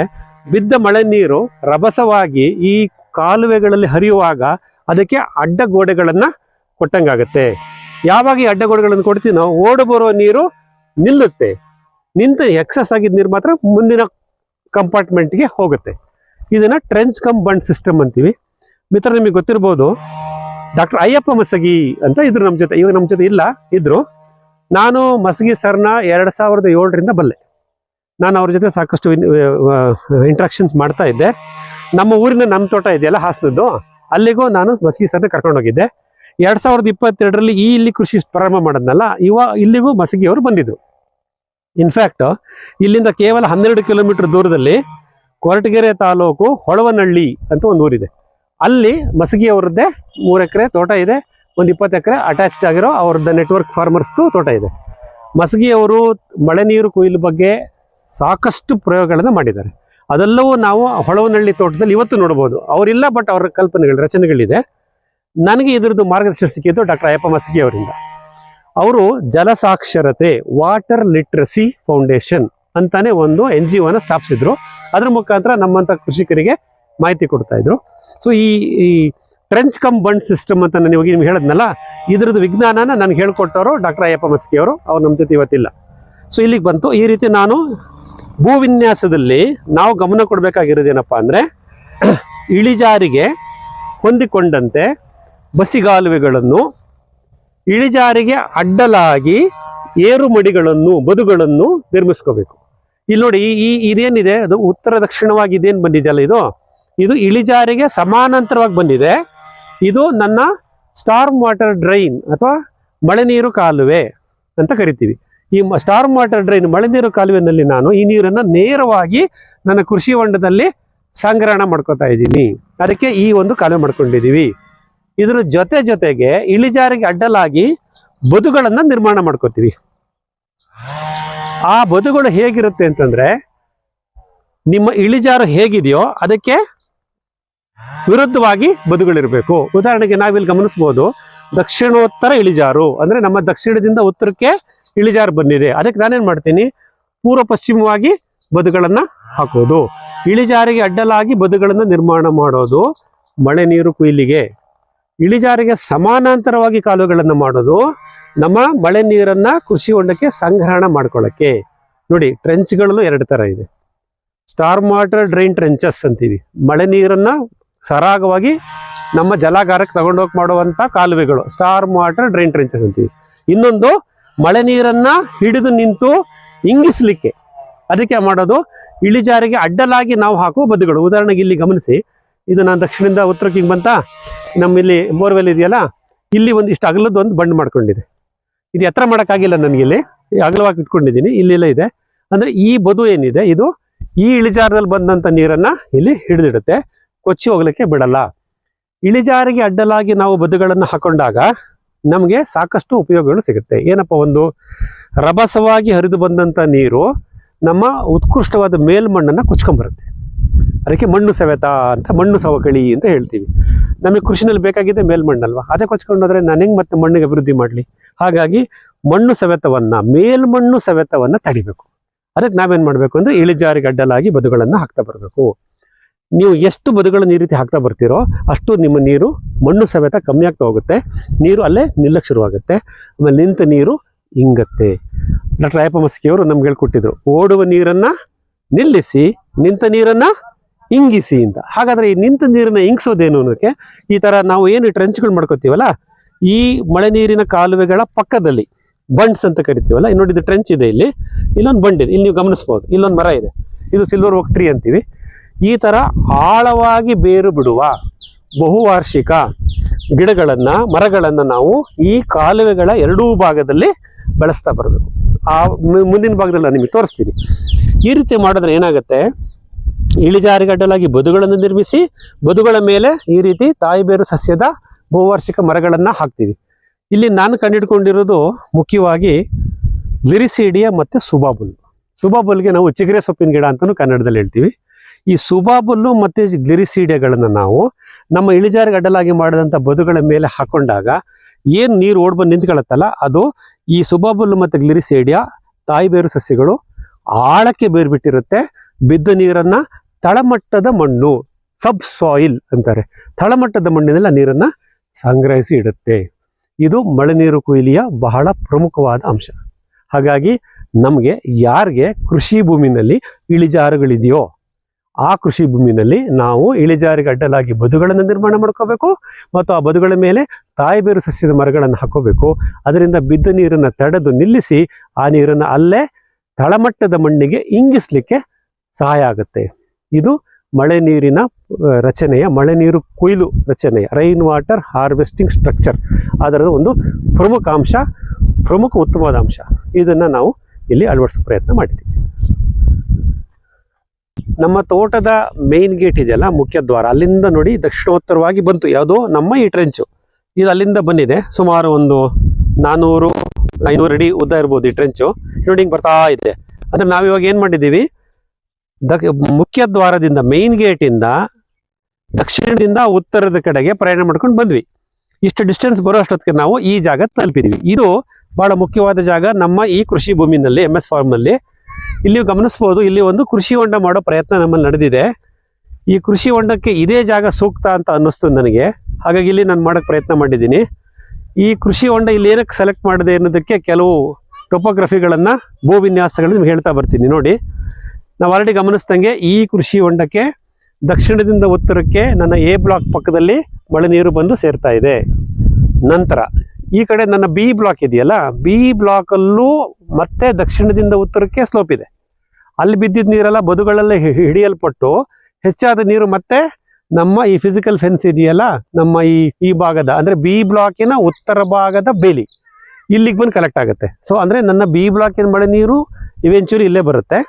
ಬಿದ್ದ ಮಳೆ ನೀರು ರಭಸವಾಗಿ ಈ ಕಾಲುವೆಗಳಲ್ಲಿ ಹರಿಯುವಾಗ ಅದಕ್ಕೆ ಅಡ್ಡಗೋಡೆಗಳನ್ನ ಕೊಟ್ಟಂಗಾಗತ್ತೆ. ಯಾವಾಗ ಈ ಅಡ್ಡಗೋಡೆಗಳನ್ನು ಕೊಡ್ತೀವಿ ನಾವು, ಓಡು ಬರೋ ನೀರು ನಿಲ್ಲುತ್ತೆ. ನಿಂತು ಎಕ್ಸಸ್ ಆಗಿದ್ದ ನೀರು ಮಾತ್ರ ಮುಂದಿನ ಕಂಪಾರ್ಟ್ಮೆಂಟ್ಗೆ ಹೋಗುತ್ತೆ. ಇದನ್ನ ಟ್ರೆಂಚ್ ಕಮ್ ಬಂಡ್ ಸಿಸ್ಟಮ್ ಅಂತೀವಿ. ಮಿತ್ರ, ನಿಮಗೆ ಗೊತ್ತಿರ್ಬೋದು, ಡಾಕ್ಟರ್ ಅಯ್ಯಪ್ಪ ಮಸಗಿ ಅಂತ ಇದ್ರು ನಮ್ಮ ಜೊತೆ. ಇವಾಗ ನಮ್ಮ ಜೊತೆ ಇಲ್ಲ, ಇದ್ರು. ನಾನು ಮಸಗಿ ಸರ್ನ 2007ರಿಂದ ಬಲ್ಲೆ. ನಾನು ಅವ್ರ ಜೊತೆ ಸಾಕಷ್ಟು ಇಂಟ್ರಾಕ್ಷನ್ಸ್ ಮಾಡ್ತಾ ಇದ್ದೆ. ನಮ್ಮ ಊರಿನ ನಮ್ಮ ತೋಟ ಇದೆಯಲ್ಲ ಹಾಸನದ್ದು, ಅಲ್ಲಿಗೂ ನಾನು ಮಸಗಿ ಸರ್ನ ಕರ್ಕೊಂಡು ಹೋಗಿದ್ದೆ. 2022ರಲ್ಲಿ ಇಲ್ಲಿ ಕೃಷಿ ಪ್ರಾರಂಭ ಮಾಡೋದ್ನಲ್ಲ, ಇಲ್ಲಿಗೂ ಮಸಗಿಯವರು ಬಂದಿದ್ರು. ಇನ್ಫ್ಯಾಕ್ಟ್ ಇಲ್ಲಿಂದ ಕೇವಲ 12 ಕಿಲೋಮೀಟರ್ ದೂರದಲ್ಲಿ ಕೊರಟಗೆರೆ ತಾಲೂಕು ಹೊಳವನಹಳ್ಳಿ ಅಂತ ಒಂದು ಊರಿದೆ. ಅಲ್ಲಿ ಮಸಗಿಯವರದ್ದೇ 3 ಎಕರೆ ತೋಟ ಇದೆ, ಒಂದು 20 ಎಕರೆ ಅಟ್ಯಾಚ್ಡ್ ಆಗಿರೋ ಅವ್ರದ್ದು ನೆಟ್ವರ್ಕ್ ಫಾರ್ಮರ್ಸ್ದು ತೋಟ ಇದೆ. ಮಸಗಿಯವರು ಮಳೆ ನೀರು ಕೊಯ್ಲು ಬಗ್ಗೆ ಸಾಕಷ್ಟು ಪ್ರಯೋಗಗಳನ್ನು ಮಾಡಿದ್ದಾರೆ. ಅದೆಲ್ಲವೂ ನಾವು ಹೊಳವನಹಳ್ಳಿ ತೋಟದಲ್ಲಿ ಇವತ್ತು ನೋಡ್ಬೋದು. ಅವರಿಲ್ಲ, ಬಟ್ ಅವರ ಕಲ್ಪನೆಗಳು, ರಚನೆಗಳಿದೆ. ನನಗೆ ಇದರದ್ದು ಮಾರ್ಗದರ್ಶನ ಸಿಕ್ಕಿದ್ದು ಡಾಕ್ಟರ್ ಅಯ್ಯಪ್ಪ ಮಸಗಿ ಅವರಿಂದ. ಅವರು ಜಲಸಾಕ್ಷರತೆ, ವಾಟರ್ ಲಿಟ್ರಸಿ ಫೌಂಡೇಶನ್ ಅಂತಾನೆ ಒಂದು NGOನ ಸ್ಥಾಪಿಸಿದ್ರು. ಅದ್ರ ಮುಖಾಂತರ ನಮ್ಮಂಥ ಕೃಷಿಕರಿಗೆ ಮಾಹಿತಿ ಕೊಡ್ತಾ ಇದ್ರು. ಸೊ ಈ ಟ್ರೆಂಚ್ ಕಮ್ ಬಂಡ್ ಸಿಸ್ಟಮ್ ಅಂತ ನಾನು ಇವಾಗ ನಿಮ್ಗೆ ಹೇಳಿದ್ನಲ್ಲ, ಇದ್ರದ್ದು ವಿಜ್ಞಾನನ ನನಗೆ ಹೇಳ್ಕೊಟ್ಟವರು ಡಾಕ್ಟರ್ ಅಯ್ಯಪ್ಪ ಮಸಗಿ ಅವರು. ಅವ್ರು ನಮ್ಮ ಜೊತೆ ಇವತ್ತಿಲ್ಲ. ಸೊ ಇಲ್ಲಿಗೆ ಬಂತು. ಈ ರೀತಿ ನಾನು ಭೂವಿನ್ಯಾಸದಲ್ಲಿ ನಾವು ಗಮನ ಕೊಡಬೇಕಾಗಿರೋದೇನಪ್ಪ ಅಂದರೆ, ಇಳಿಜಾರಿಗೆ ಹೊಂದಿಕೊಂಡಂತೆ ಬಸಿಗಾಲುವೆಗಳನ್ನು, ಇಳಿಜಾರಿಗೆ ಅಡ್ಡಲಾಗಿ ಏರುಮಡಿಗಳನ್ನು, ಬದುಗಳನ್ನು ನಿರ್ಮಿಸ್ಕೋಬೇಕು. ಇಲ್ಲಿ ನೋಡಿ, ಇದೇನಿದೆ ಅದು ಉತ್ತರ ದಕ್ಷಿಣವಾಗಿ ಇದೇನು ಬಂದಿದೆಯಲ್ಲ, ಇದು ಇಳಿಜಾರಿಗೆ ಸಮಾನಾಂತರವಾಗಿ ಬಂದಿದೆ. ಇದು ನನ್ನ ಸ್ಟಾರ್ಮ್ ವಾಟರ್ ಡ್ರೈನ್ ಅಥವಾ ಮಳೆ ನೀರು ಕಾಲುವೆ ಅಂತ ಕರಿತೀವಿ. ಈ ಸ್ಟಾರ್ಮ್ ವಾಟರ್ ಡ್ರೈನ್, ಮಳೆ ನೀರು ಕಾಲುವೆನಲ್ಲಿ ನಾನು ಈ ನೀರನ್ನು ನೇರವಾಗಿ ನನ್ನ ಕೃಷಿ ಹೊಂಡದಲ್ಲಿ ಸಂಗ್ರಹಣ ಮಾಡ್ಕೋತಾ ಇದ್ದೀನಿ. ಅದಕ್ಕೆ ಈ ಒಂದು ಕಾಲುವೆ ಮಾಡ್ಕೊಂಡಿದ್ದೀವಿ. ಇದರ ಜೊತೆಗೆ ಇಳಿಜಾರಿಗೆ ಅಡ್ಡಲಾಗಿ ಬದುಗಳನ್ನು ನಿರ್ಮಾಣ ಮಾಡ್ಕೋತೀವಿ. ಆ ಬದುಗಳು ಹೇಗಿರುತ್ತೆ ಅಂತಂದ್ರೆ, ನಿಮ್ಮ ಇಳಿಜಾರು ಹೇಗಿದೆಯೋ ಅದಕ್ಕೆ ವಿರುದ್ಧವಾಗಿ ಬದುಗಳಿರಬೇಕು. ಉದಾಹರಣೆಗೆ ನಾವಿಲ್ಲಿ ಗಮನಿಸ್ಬೋದು, ದಕ್ಷಿಣೋತ್ತರ ಇಳಿಜಾರು ಅಂದ್ರೆ ನಮ್ಮ ದಕ್ಷಿಣದಿಂದ ಉತ್ತರಕ್ಕೆ ಇಳಿಜಾರು ಬಂದಿದೆ. ಅದಕ್ಕೆ ನಾನೇನ್ ಮಾಡ್ತೀನಿ, ಪೂರ್ವ ಪಶ್ಚಿಮವಾಗಿ ಬದುಗಳನ್ನ ಹಾಕೋದು. ಇಳಿಜಾರಿಗೆ ಅಡ್ಡಲಾಗಿ ಬದುಗಳನ್ನು ನಿರ್ಮಾಣ ಮಾಡೋದು ಮಳೆ ನೀರು ಕೊಯ್ಲಿಗೆ. ಇಳಿಜಾರಿಗೆ ಸಮಾನಾಂತರವಾಗಿ ಕಾಲುವೆಗಳನ್ನು ಮಾಡೋದು ನಮ್ಮ ಮಳೆ ನೀರನ್ನ ಕೃಷಿ ಹೊಂಡಕ್ಕೆ ಸಂಗ್ರಹಣ ಮಾಡ್ಕೊಳ್ಳೋಕ್ಕೆ. ನೋಡಿ, ಟ್ರೆಂಚ್ಗಳಲ್ಲೂ 2 ಥರ ಇದೆ. ಸ್ಟಾರ್ಮ್ ವಾಟರ್ ಡ್ರೈನ್ ಟ್ರೆಂಚಸ್ ಅಂತೀವಿ, ಮಳೆ ನೀರನ್ನ ಸರಾಗವಾಗಿ ನಮ್ಮ ಜಲಾಗಾರಕ್ಕೆ ತಗೊಂಡೋಗಿ ಮಾಡುವಂಥ ಕಾಲುವೆಗಳು, ಸ್ಟಾರ್ಮ್ ವಾಟರ್ ಡ್ರೈನ್ ಟ್ರೆಂಚಸ್ ಅಂತೀವಿ. ಇನ್ನೊಂದು ಮಳೆ ನೀರನ್ನ ಹಿಡಿದು ನಿಂತು ಇಂಗಿಸ್ಲಿಕ್ಕೆ, ಅದಕ್ಕೆ ಮಾಡೋದು ಇಳಿಜಾರಿಗೆ ಅಡ್ಡಲಾಗಿ ನಾವು ಹಾಕುವ ಬದುಗಳು. ಉದಾಹರಣೆಗೆ ಇಲ್ಲಿ ಗಮನಿಸಿ, ಇದು ನಾನು ದಕ್ಷಿಣದಿಂದ ಉತ್ತರಕ್ಕೆ ಹಿಂಗೆ ಬಂತ, ನಮ್ಮಲ್ಲಿ ಬೋರ್ವೆಲ್ ಇದೆಯಲ್ಲ, ಇಲ್ಲಿ ಇಷ್ಟು ಅಗಲದ್ದು ಒಂದು ಬಂಡ್ ಮಾಡ್ಕೊಂಡಿದೆ. ಇದು ಎತ್ತರ ಮಾಡೋಕ್ಕಾಗಿಲ್ಲ ನನಗೆ, ಇಲ್ಲಿ ಅಗಲವಾಗಿ ಇಟ್ಕೊಂಡಿದ್ದೀನಿ. ಇಲ್ಲೆಲ್ಲ ಇದೆ ಅಂದರೆ ಈ ಬದು ಏನಿದೆ, ಇದು ಈ ಇಳಿಜಾರದಲ್ಲಿ ಬಂದಂಥ ನೀರನ್ನು ಇಲ್ಲಿ ಹಿಡಿದಿಡುತ್ತೆ, ಕೊಚ್ಚಿ ಹೋಗ್ಲಿಕ್ಕೆ ಬಿಡಲ್ಲ. ಇಳಿಜಾರಿಗೆ ಅಡ್ಡಲಾಗಿ ನಾವು ಬದುಗಳನ್ನು ಹಾಕೊಂಡಾಗ ನಮಗೆ ಸಾಕಷ್ಟು ಉಪಯೋಗಗಳು ಸಿಗುತ್ತೆ. ಏನಪ್ಪ, ಒಂದು ರಭಸವಾಗಿ ಹರಿದು ಬಂದಂಥ ನೀರು ನಮ್ಮ ಉತ್ಕೃಷ್ಟವಾದ ಮೇಲ್ಮಣ್ಣನ್ನು ಕುಚ್ಕೊಂಬರುತ್ತೆ. ಅದಕ್ಕೆ ಮಣ್ಣು ಸವೆತ ಅಂತ, ಮಣ್ಣು ಸವಕಳಿ ಅಂತ ಹೇಳ್ತೀವಿ. ನಮಗೆ ಕೃಷಿನಲ್ಲಿ ಬೇಕಾಗಿದೆ ಮೇಲ್ಮಣ್ಣಲ್ವಾ, ಅದೇ ಕೊಚ್ಕೊಂಡೋದ್ರೆ ನಾನು ಹೆಂಗೆ ಮತ್ತೆ ಮಣ್ಣಿಗೆ ಅಭಿವೃದ್ಧಿ ಮಾಡಲಿ? ಹಾಗಾಗಿ ಮಣ್ಣು ಸವೆತವನ್ನು, ಮೇಲ್ಮಣ್ಣು ಸವೆತವನ್ನು ತಡಿಬೇಕು. ಅದಕ್ಕೆ ನಾವೇನು ಮಾಡಬೇಕು ಅಂದರೆ, ಇಳಿಜಾರಿಗೆ ಅಡ್ಡಲಾಗಿ ಬದುಗಳನ್ನು ಹಾಕ್ತಾ ಬರಬೇಕು. ನೀವು ಎಷ್ಟು ಬದುಗಳನ್ನು ಈ ರೀತಿ ಹಾಕ್ತಾ ಬರ್ತೀರೋ ಅಷ್ಟು ನಿಮ್ಮ ನೀರು ಮಣ್ಣು ಸವೆತ ಕಮ್ಮಿ ಆಗ್ತಾ ಹೋಗುತ್ತೆ, ನೀರು ಅಲ್ಲೇ ನಿಲ್ಲಕ್ಕೆ ಶುರುವಾಗುತ್ತೆ. ಆಮೇಲೆ ನಿಂತ ನೀರು ಇಂಗತ್ತೆ. ಡಾಕ್ಟರ್ ಅಯ್ಯಪ್ಪ ಮಸಗಿ ಅವರು ನಮ್ಗೆ ಹೇಳ್ಕೊಟ್ಟಿದ್ರು, ಓಡುವ ನೀರನ್ನು ನಿಲ್ಲಿಸಿ ನಿಂತ ನೀರನ್ನು ಇಂಗಿಸಿ ಅಂತ. ಹಾಗಾದರೆ ಈ ನಿಂತ ನೀರನ್ನು ಇಂಗಿಸೋದೇನು ಅನ್ನೋಕ್ಕೆ, ಈ ಥರ ನಾವು ಏನು ಟ್ರೆಂಚ್ಗಳು ಮಾಡ್ಕೋತೀವಲ್ಲ, ಈ ಮಳೆ ನೀರಿನ ಕಾಲುವೆಗಳ ಪಕ್ಕದಲ್ಲಿ ಬಂಡ್ಸ್ ಅಂತ ಕರಿತೀವಲ್ಲ, ನೋಡಿ ಇದು ಟ್ರೆಂಚ್ ಇದೆ, ಇಲ್ಲೊಂದು ಬಂಡ್ ಇದೆ, ಇಲ್ಲಿ ನೀವು ಗಮನಿಸ್ಬೋದು, ಇಲ್ಲೊಂದು ಮರ ಇದೆ, ಇದು ಸಿಲ್ವರ್ ಓಕ್ ಟ್ರೀ ಅಂತೀವಿ. ಈ ಥರ ಆಳವಾಗಿ ಬೇರು ಬಿಡುವ ಬಹುವಾರ್ಷಿಕ ಗಿಡಗಳನ್ನು, ಮರಗಳನ್ನು ನಾವು ಈ ಕಾಲುವೆಗಳ 2 ಭಾಗದಲ್ಲಿ ಬೆಳೆಸ್ತಾ ಬರಬೇಕು. ಆ ಮುಂದಿನ ಭಾಗದಲ್ಲಿ ನಾನು ನಿಮಗೆ ತೋರಿಸ್ತೀನಿ. ಈ ರೀತಿ ಮಾಡಿದ್ರೆ ಏನಾಗುತ್ತೆ, ಇಳಿಜಾರಿಗೆ ಅಡ್ಡಲಾಗಿ ಬದುಗಳನ್ನು ನಿರ್ಮಿಸಿ, ಬದುಗಳ ಮೇಲೆ ಈ ರೀತಿ ತಾಯಿಬೇರು ಸಸ್ಯದ ಬಹುವಾರ್ಷಿಕ ಮರಗಳನ್ನು ಹಾಕ್ತೀವಿ. ಇಲ್ಲಿ ನಾನು ಕಂಡುಹಿಡ್ಕೊಂಡಿರೋದು ಮುಖ್ಯವಾಗಿ ಗ್ಲಿರಿಸೀಡಿಯಾ ಮತ್ತು ಸುಬಾಬುಲ್. ಸುಬಾಬುಲ್ಗೆ ನಾವು ಚಿಗುರೆ ಸೊಪ್ಪಿನ ಗಿಡ ಅಂತಲೂ ಕನ್ನಡದಲ್ಲಿ ಹೇಳ್ತೀವಿ. ಈ ಸುಬಾಬುಲ್ಲು ಮತ್ತು ಗ್ಲಿರಿಸೀಡಿಯಾಗಳನ್ನು ನಾವು ನಮ್ಮ ಇಳಿಜಾರಿಗೆ ಅಡ್ಡಲಾಗಿ ಮಾಡಿದಂಥ ಬದುಗಳ ಮೇಲೆ ಹಾಕೊಂಡಾಗ ಏನು ನೀರು ಓಡ್ಬಂದು ನಿಂತ್ಕೊಳ್ಳುತ್ತಲ್ಲ, ಅದು ಈ ಸುಬಾಬುಲ್ಲು ಮತ್ತು ಗ್ಲಿರಿಸೀಡಿಯಾ ತಾಯಿಬೇರು ಸಸ್ಯಗಳು ಆಳಕ್ಕೆ ಬೇರು ಬಿಟ್ಟಿರುತ್ತೆ. ಬಿದ್ದ ನೀರನ್ನು ತಳಮಟ್ಟದ ಮಣ್ಣು, ಸಬ್ ಸಾಯಿಲ್ ಅಂತಾರೆ, ತಳಮಟ್ಟದ ಮಣ್ಣಿನೆಲ್ಲ ನೀರನ್ನು ಸಂಗ್ರಹಿಸಿ ಇಡುತ್ತೆ. ಇದು ಮಳೆ ನೀರು ಕೊಯ್ಲಿಯ ಬಹಳ ಪ್ರಮುಖವಾದ ಅಂಶ. ಹಾಗಾಗಿ ನಮಗೆ ಯಾರಿಗೆ ಕೃಷಿ ಭೂಮಿನಲ್ಲಿ ಇಳಿಜಾರುಗಳಿದೆಯೋ ಆ ಕೃಷಿ ಭೂಮಿನಲ್ಲಿ ನಾವು ಇಳಿಜಾರಿಗೆ ಅಡ್ಡಲಾಗಿ ಬದುಗಳನ್ನು ನಿರ್ಮಾಣ ಮಾಡ್ಕೋಬೇಕು ಮತ್ತು ಆ ಬದುಗಳ ಮೇಲೆ ತಾಯಿಬೇರು ಸಸ್ಯದ ಮರಗಳನ್ನು ಹಾಕೋಬೇಕು. ಅದರಿಂದ ಬಿದ್ದ ನೀರನ್ನು ತಡೆದು ನಿಲ್ಲಿಸಿ ಆ ನೀರನ್ನು ಅಲ್ಲೇ ತಳಮಟ್ಟದ ಮಣ್ಣಿಗೆ ಇಂಗಿಸ್ಲಿಕ್ಕೆ ಸಹಾಯ ಆಗುತ್ತೆ. ಇದು ಮಳೆ ನೀರಿನ ಮಳೆ ನೀರು ಕೊಯ್ಲು ರಚನೆಯ ರೈನ್ ವಾಟರ್ ಹಾರ್ವೆಸ್ಟಿಂಗ್ ಸ್ಟ್ರಕ್ಚರ್ ಅದರ ಒಂದು ಪ್ರಮುಖ ಉತ್ತಮವಾದ ಅಂಶ. ಇದನ್ನು ನಾವು ಇಲ್ಲಿ ಅಳವಡಿಸೋ ಪ್ರಯತ್ನ ಮಾಡಿದ್ದೀವಿ. ನಮ್ಮ ತೋಟದ ಮೇನ್ ಗೇಟ್ ಇದೆಯಲ್ಲ, ಮುಖ್ಯ ದ್ವಾರ, ಅಲ್ಲಿಂದ ನೋಡಿ ದಕ್ಷಿಣೋತ್ತರವಾಗಿ ಬಂತು ಯಾವುದೋ ನಮ್ಮ ಈ ಟ್ರೆಂಚು. ಇದು ಅಲ್ಲಿಂದ ಬಂದಿದೆ, ಸುಮಾರು ಒಂದು 400-500 ಅಡಿ ಉದ್ದ ಇರ್ಬೋದು ಈ ಟ್ರೆಂಚು. ನೋಡಿ ಹಿಂಗೆ ಬರ್ತಾ ಇದೆ. ಅಂದರೆ ನಾವಿವಾಗ ಏನು ಮಾಡಿದ್ದೀವಿ, ಮುಖ್ಯ ದ್ವಾರದಿಂದ ಮೇನ್ ಗೇಟಿಂದ ದಕ್ಷಿಣದಿಂದ ಉತ್ತರದ ಕಡೆಗೆ ಪ್ರಯಾಣ ಮಾಡ್ಕೊಂಡು ಬಂದ್ವಿ. ಇಷ್ಟು ಡಿಸ್ಟೆನ್ಸ್ ಬರೋ ಅಷ್ಟೊತ್ತಿಗೆ ನಾವು ಈ ಜಾಗ ತಲುಪಿದ್ದೀವಿ. ಇದು ಬಹಳ ಮುಖ್ಯವಾದ ಜಾಗ ನಮ್ಮ ಈ ಕೃಷಿ ಭೂಮಿನಲ್ಲಿ, MS ಫಾರ್ಮ್ನಲ್ಲಿ. ಇಲ್ಲಿ ಗಮನಿಸ್ಬೋದು, ಇಲ್ಲಿ ಒಂದು ಕೃಷಿ ಹೊಂಡ ಮಾಡೋ ಪ್ರಯತ್ನ ನಮ್ಮಲ್ಲಿ ನಡೆದಿದೆ. ಈ ಕೃಷಿ ಹೊಂಡಕ್ಕೆ ಇದೇ ಜಾಗ ಸೂಕ್ತ ಅಂತ ಅನ್ನಿಸ್ತು ನನಗೆ. ಹಾಗಾಗಿ ಇಲ್ಲಿ ನಾನು ಮಾಡೋಕ್ಕೆ ಪ್ರಯತ್ನ ಮಾಡಿದ್ದೀನಿ. ಈ ಕೃಷಿ ಹೊಂಡ ಇಲ್ಲಿ ಏನಕ್ಕೆ ಸೆಲೆಕ್ಟ್ ಮಾಡಿದೆ ಅನ್ನೋದಕ್ಕೆ ಕೆಲವು ಟೊಪೋಗ್ರಫಿಗಳನ್ನು, ಭೂವಿನ್ಯಾಸಗಳನ್ನು ನಿಮ್ಗೆ ಹೇಳ್ತಾ ಬರ್ತೀನಿ. ನೋಡಿ, ನಾವು ಆಲ್ರೆಡಿ ಗಮನಿಸ್ದಂಗೆ ಈ ಕೃಷಿ ಹೊಂಡಕ್ಕೆ ದಕ್ಷಿಣದಿಂದ ಉತ್ತರಕ್ಕೆ ನನ್ನ A ಬ್ಲಾಕ್ ಪಕ್ಕದಲ್ಲಿ ಮಳೆ ನೀರು ಬಂದು ಸೇರ್ತಾ ಇದೆ. ನಂತರ ಈ ಕಡೆ ನನ್ನ B ಬ್ಲಾಕ್ ಇದೆಯಲ್ಲ, B ಬ್ಲಾಕಲ್ಲೂ ಮತ್ತೆ ದಕ್ಷಿಣದಿಂದ ಉತ್ತರಕ್ಕೆ ಸ್ಲೋಪ್ ಇದೆ. ಅಲ್ಲಿ ಬಿದ್ದಿದ್ದ ನೀರೆಲ್ಲ ಬದುಗಳಲ್ಲೇ ಹಿಡಿಯಲ್ಪಟ್ಟು ಹೆಚ್ಚಾದ ನೀರು ಮತ್ತೆ ನಮ್ಮ ಈ ಫಿಸಿಕಲ್ ಫೆನ್ಸ್ ಇದೆಯಲ್ಲ, ನಮ್ಮ ಈ ಭಾಗದ ಅಂದರೆ B ಬ್ಲಾಕಿನ ಉತ್ತರ ಭಾಗದ ಬೇಲಿ ಇಲ್ಲಿಗೆ ಬಂದು ಕಲೆಕ್ಟ್ ಆಗುತ್ತೆ. ಸೊ ಅಂದರೆ ನನ್ನ B ಬ್ಲಾಕಿನ ಮಳೆ ನೀರು ಇವೆಂಚುಲಿ ಇಲ್ಲೇ ಬರುತ್ತೆ,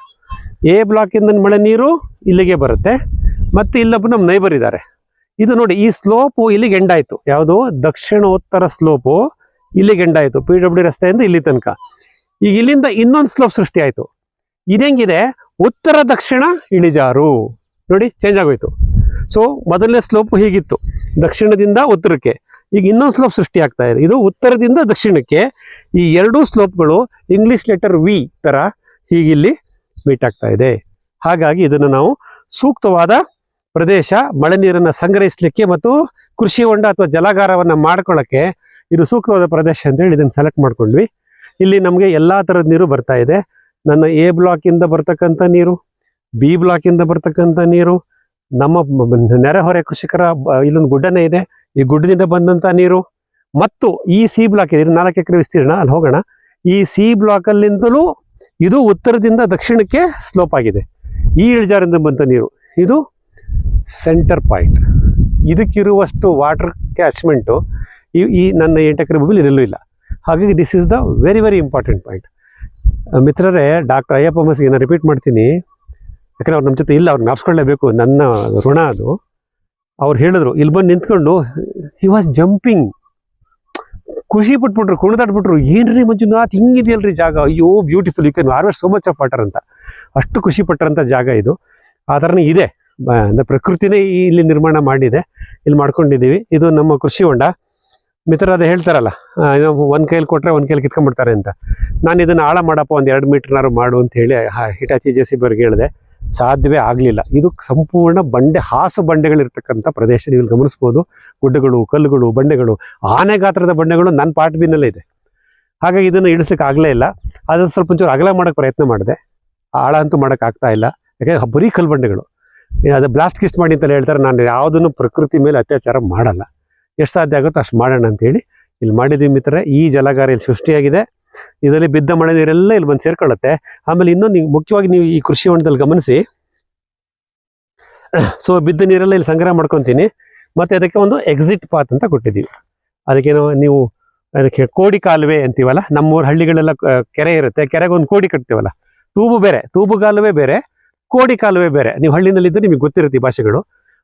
A ಬ್ಲಾಕಿಂದ ಮಳೆ ನೀರು ಇಲ್ಲಿಗೆ ಬರುತ್ತೆ, ಮತ್ತು ಇಲ್ಲೊಬ್ಬ ನಮ್ಮ ನೈಬರ್ ಇದ್ದಾರೆ. ಇದು ನೋಡಿ, ಈ ಸ್ಲೋಪು ಇಲ್ಲಿಗೆ ಎಂಡಾಯಿತು. ಯಾವುದು ದಕ್ಷಿಣೋತ್ತರ ಸ್ಲೋಪು ಇಲ್ಲಿಗೆ ಎಂಡಾಯಿತು, PWD ರಸ್ತೆಯಿಂದ ಇಲ್ಲಿ ತನಕ. ಈಗ ಇಲ್ಲಿಂದ ಇನ್ನೊಂದು ಸ್ಲೋಪ್ ಸೃಷ್ಟಿ ಆಯಿತು. ಇದೆಂಗಿದೆ, ಉತ್ತರ ದಕ್ಷಿಣ ಇಳಿಜಾರು. ನೋಡಿ, ಚೇಂಜ್ ಆಗೋಯ್ತು. ಸೊ ಮೊದಲನೇ ಸ್ಲೋಪು ಹೀಗಿತ್ತು, ದಕ್ಷಿಣದಿಂದ ಉತ್ತರಕ್ಕೆ. ಈಗ ಇನ್ನೊಂದು ಸ್ಲೋಪ್ ಸೃಷ್ಟಿ ಆಗ್ತಾ ಇದೆ, ಇದು ಉತ್ತರದಿಂದ ದಕ್ಷಿಣಕ್ಕೆ. ಈ ಎರಡೂ ಸ್ಲೋಪ್ಗಳು ಇಂಗ್ಲಿಷ್ ಲೆಟರ್ V ಥರ ಹೀಗಿಲ್ಲಿ ಮೀಟ್ ಆಗ್ತಾ ಇದೆ. ಹಾಗಾಗಿ ಇದನ್ನು ನಾವು ಸೂಕ್ತವಾದ ಪ್ರದೇಶ, ಮಳೆ ನೀರನ್ನು ಸಂಗ್ರಹಿಸಲಿಕ್ಕೆ ಮತ್ತು ಕೃಷಿ ಹೊಂಡ ಅಥವಾ ಜಲಾಗಾರವನ್ನು ಮಾಡ್ಕೊಳ್ಳೋಕ್ಕೆ ಇದು ಸೂಕ್ತವಾದ ಪ್ರದೇಶ ಅಂತೇಳಿ ಇದನ್ನು ಸೆಲೆಕ್ಟ್ ಮಾಡ್ಕೊಂಡ್ವಿ. ಇಲ್ಲಿ ನಮಗೆ ಎಲ್ಲ ಥರದ ನೀರು ಬರ್ತಾ ಇದೆ. ನನ್ನ A ಬ್ಲಾಕಿಂದ ಬರ್ತಕ್ಕಂಥ ನೀರು, B ಬ್ಲಾಕಿಂದ ಬರ್ತಕ್ಕಂಥ ನೀರು, ನಮ್ಮ ನೆರೆಹೊರೆ ಕೃಷಿಕರ ಇಲ್ಲೊಂದು ಗುಡ್ಡನೇ ಇದೆ, ಈ ಗುಡ್ಡದಿಂದ ಬಂದಂಥ ನೀರು, ಮತ್ತು ಈ C ಬ್ಲಾಕ್ ಇದೆ, 4 ಎಕರೆ ವಿಸ್ತೀರ್ಣ, ಅಲ್ಲಿ ಹೋಗೋಣ. ಈ C ಬ್ಲಾಕಲ್ಲಿಂದಲೂ ಇದು ಉತ್ತರದಿಂದ ದಕ್ಷಿಣಕ್ಕೆ ಸ್ಲೋಪ್ ಆಗಿದೆ. ಈ ಇಳಿಜಾರಿಂದ ಬಂದ ನೀರು ಇದು ಸೆಂಟರ್ ಪಾಯಿಂಟ್. ಇದಕ್ಕಿರುವಷ್ಟು ವಾಟರ್ ಕ್ಯಾಚ್ಮೆಂಟು ಈ ನನ್ನ 8 ಎಕರೆ ಭೂಮಿಲಿ ಎಲ್ಲೂ ಇಲ್ಲ. ಹಾಗಾಗಿ this is the very very important point. ಮಿತ್ರರೇ, ಡಾಕ್ಟರ್ ಅಯ್ಯಪ್ಪ ಮಸ್ಗೆ ನಾನು ರಿಪೀಟ್ ಮಾಡ್ತೀನಿ, ಯಾಕಂದರೆ ಅವ್ರು ನಮ್ಮ ಜೊತೆ ಇಲ್ಲ, ಅವ್ರು ಜ್ಞಾಪಿಸ್ಕೊಳ್ಳೇಬೇಕು, ನನ್ನ ಋಣ ಅದು. ಅವ್ರು ಹೇಳಿದ್ರು, ಇಲ್ಲಿ ಬಂದು ನಿಂತ್ಕೊಂಡು ಹಿ ವಾಸ್ ಜಂಪಿಂಗ್, ಖುಷಿ ಪಟ್ಬಿಟ್ರು, ಕುಣಿದಾಡ್ಬಿಟ್ರು. ಏನ್ರಿ ಮಂಜುನಾಥ್, ಹಿಂಗಿದೆಯಲ್ರಿ ಜಾಗ, ಅಯ್ಯೋ beautiful, you can harvest so much of water ಅಂತ. ಅಷ್ಟು ಖುಷಿ ಪಟ್ಟರಂಥ ಜಾಗ ಇದು. ಆ ಥರನೇ ಇದೆ, ಅಂದರೆ ಪ್ರಕೃತಿನೇ ಇಲ್ಲಿ ನಿರ್ಮಾಣ ಮಾಡಿದೆ, ಇಲ್ಲಿ ಮಾಡ್ಕೊಂಡಿದ್ದೀವಿ. ಇದು ನಮ್ಮ ಕೃಷಿ ಹೊಂಡ. ಮಿತ್ರ ಅದು ಹೇಳ್ತಾರಲ್ಲ, ಒಂದು ಕೈಲಿ ಕೊಟ್ಟರೆ ಒಂದು ಕೈಲಿ ಕಿತ್ಕೊಂಡ್ಬಿಡ್ತಾರೆ ಅಂತ. ನಾನು ಇದನ್ನು ಆಳ ಮಾಡಪ್ಪ, ಒಂದು 2 ಮೀಟರ್ನಾರು ಮಾಡು ಅಂತ ಹೇಳಿ ಹಿಟಾಚಿ JCB ಅವ್ರಿಗೆ ಹೇಳಿದೆ. ಸಾಧ್ಯವೇ ಆಗಲಿಲ್ಲ. ಇದು ಸಂಪೂರ್ಣ ಹಾಸು ಬಂಡೆಗಳಿರ್ತಕ್ಕಂಥ ಪ್ರದೇಶ. ನೀವು ಇಲ್ಲಿ ಗಮನಿಸ್ಬೋದು, ಗುಡ್ಡಗಳು, ಕಲ್ಲುಗಳು, ಬಂಡೆಗಳು, ಆನೆ ಗಾತ್ರದ ಬಂಡೆಗಳು ನನ್ನ ಪಾರ್ಟ್ ಬಿನಲ್ಲೇ ಇದೆ. ಹಾಗಾಗಿ ಇದನ್ನು ಇಳಿಸ್ಲಿಕ್ಕೆ ಆಗಲೇ ಇಲ್ಲ. ಅದನ್ನು ಸ್ವಲ್ಪ ಒಂಚೂರು ಅಗಲ ಮಾಡೋಕ್ಕೆ ಪ್ರಯತ್ನ ಮಾಡಿದೆ, ಆಳ ಅಂತೂ ಮಾಡೋಕ್ಕಾಗ್ತಾ ಇಲ್ಲ, ಯಾಕೆಂದರೆ ಬರೀ ಕಲ್ಲು ಬಂಡೆಗಳು. ಅದು ಬ್ಲಾಸ್ಟ್ ಕಿಸ್ಟ್ ಮಾಡಿ ಅಂತಲೇ ಹೇಳ್ತಾರೆ. ನಾನು ಯಾವುದನ್ನು ಪ್ರಕೃತಿ ಮೇಲೆ ಅತ್ಯಾಚಾರ ಮಾಡಲ್ಲ, ಎಷ್ಟು ಸಾಧ್ಯ ಆಗುತ್ತೋ ಅಷ್ಟು ಮಾಡೋಣ ಅಂತೇಳಿ ಇಲ್ಲಿ ಮಾಡಿದ್ದೀವಿ ಮಿತ್ರರೇ. ಈ ಜಲಾಗಾರ ಇಲ್ಲಿ ಸೃಷ್ಟಿಯಾಗಿದೆ. ಇದರಲ್ಲಿ ಬಿದ್ದ ಮಳೆ ನೀರೆಲ್ಲ ಇಲ್ಲಿ ಬಂದು ಸೇರ್ಕೊಳ್ಳುತ್ತೆ. ಆಮೇಲೆ ಇನ್ನೊಂದು ಮುಖ್ಯವಾಗಿ ನೀವು ಈ ಕೃಷಿ ಹೊಂಡದಲ್ಲಿ ಗಮನಿಸಿ, ಸೊ ಬಿದ್ದ ನೀರೆಲ್ಲ ಇಲ್ಲಿ ಸಂಗ್ರಹ ಮಾಡ್ಕೊತೀನಿ. ಮತ್ತು ಅದಕ್ಕೆ ಒಂದು ಎಕ್ಸಿಟ್ ಪಾತ್ ಅಂತ ಕೊಟ್ಟಿದ್ದೀವಿ. ಅದಕ್ಕೇನೋ ನೀವು ಅದಕ್ಕೆ ಕೋಡಿ ಕಾಲುವೆ ಅಂತೀವಲ್ಲ, ನಮ್ಮೂರ ಹಳ್ಳಿಗಳೆಲ್ಲ ಕೆರೆ ಇರುತ್ತೆ, ಕೆರೆಗೆ ಒಂದು ಕೋಡಿ ಕಟ್ತೀವಲ್ಲ, ತೂಬು ಬೇರೆ, ತೂಬು ಕಾಲುವೆ ಬೇರೆ, ಕೋಡಿ ಕಾಲುವೆ ಬೇರೆ. ನೀವು ಹಳ್ಳಿನಲ್ಲಿದ್ದು ನಿಮಗೆ ಗೊತ್ತಿರುತ್ತೆ ಈ ಭಾಷೆಗಳು.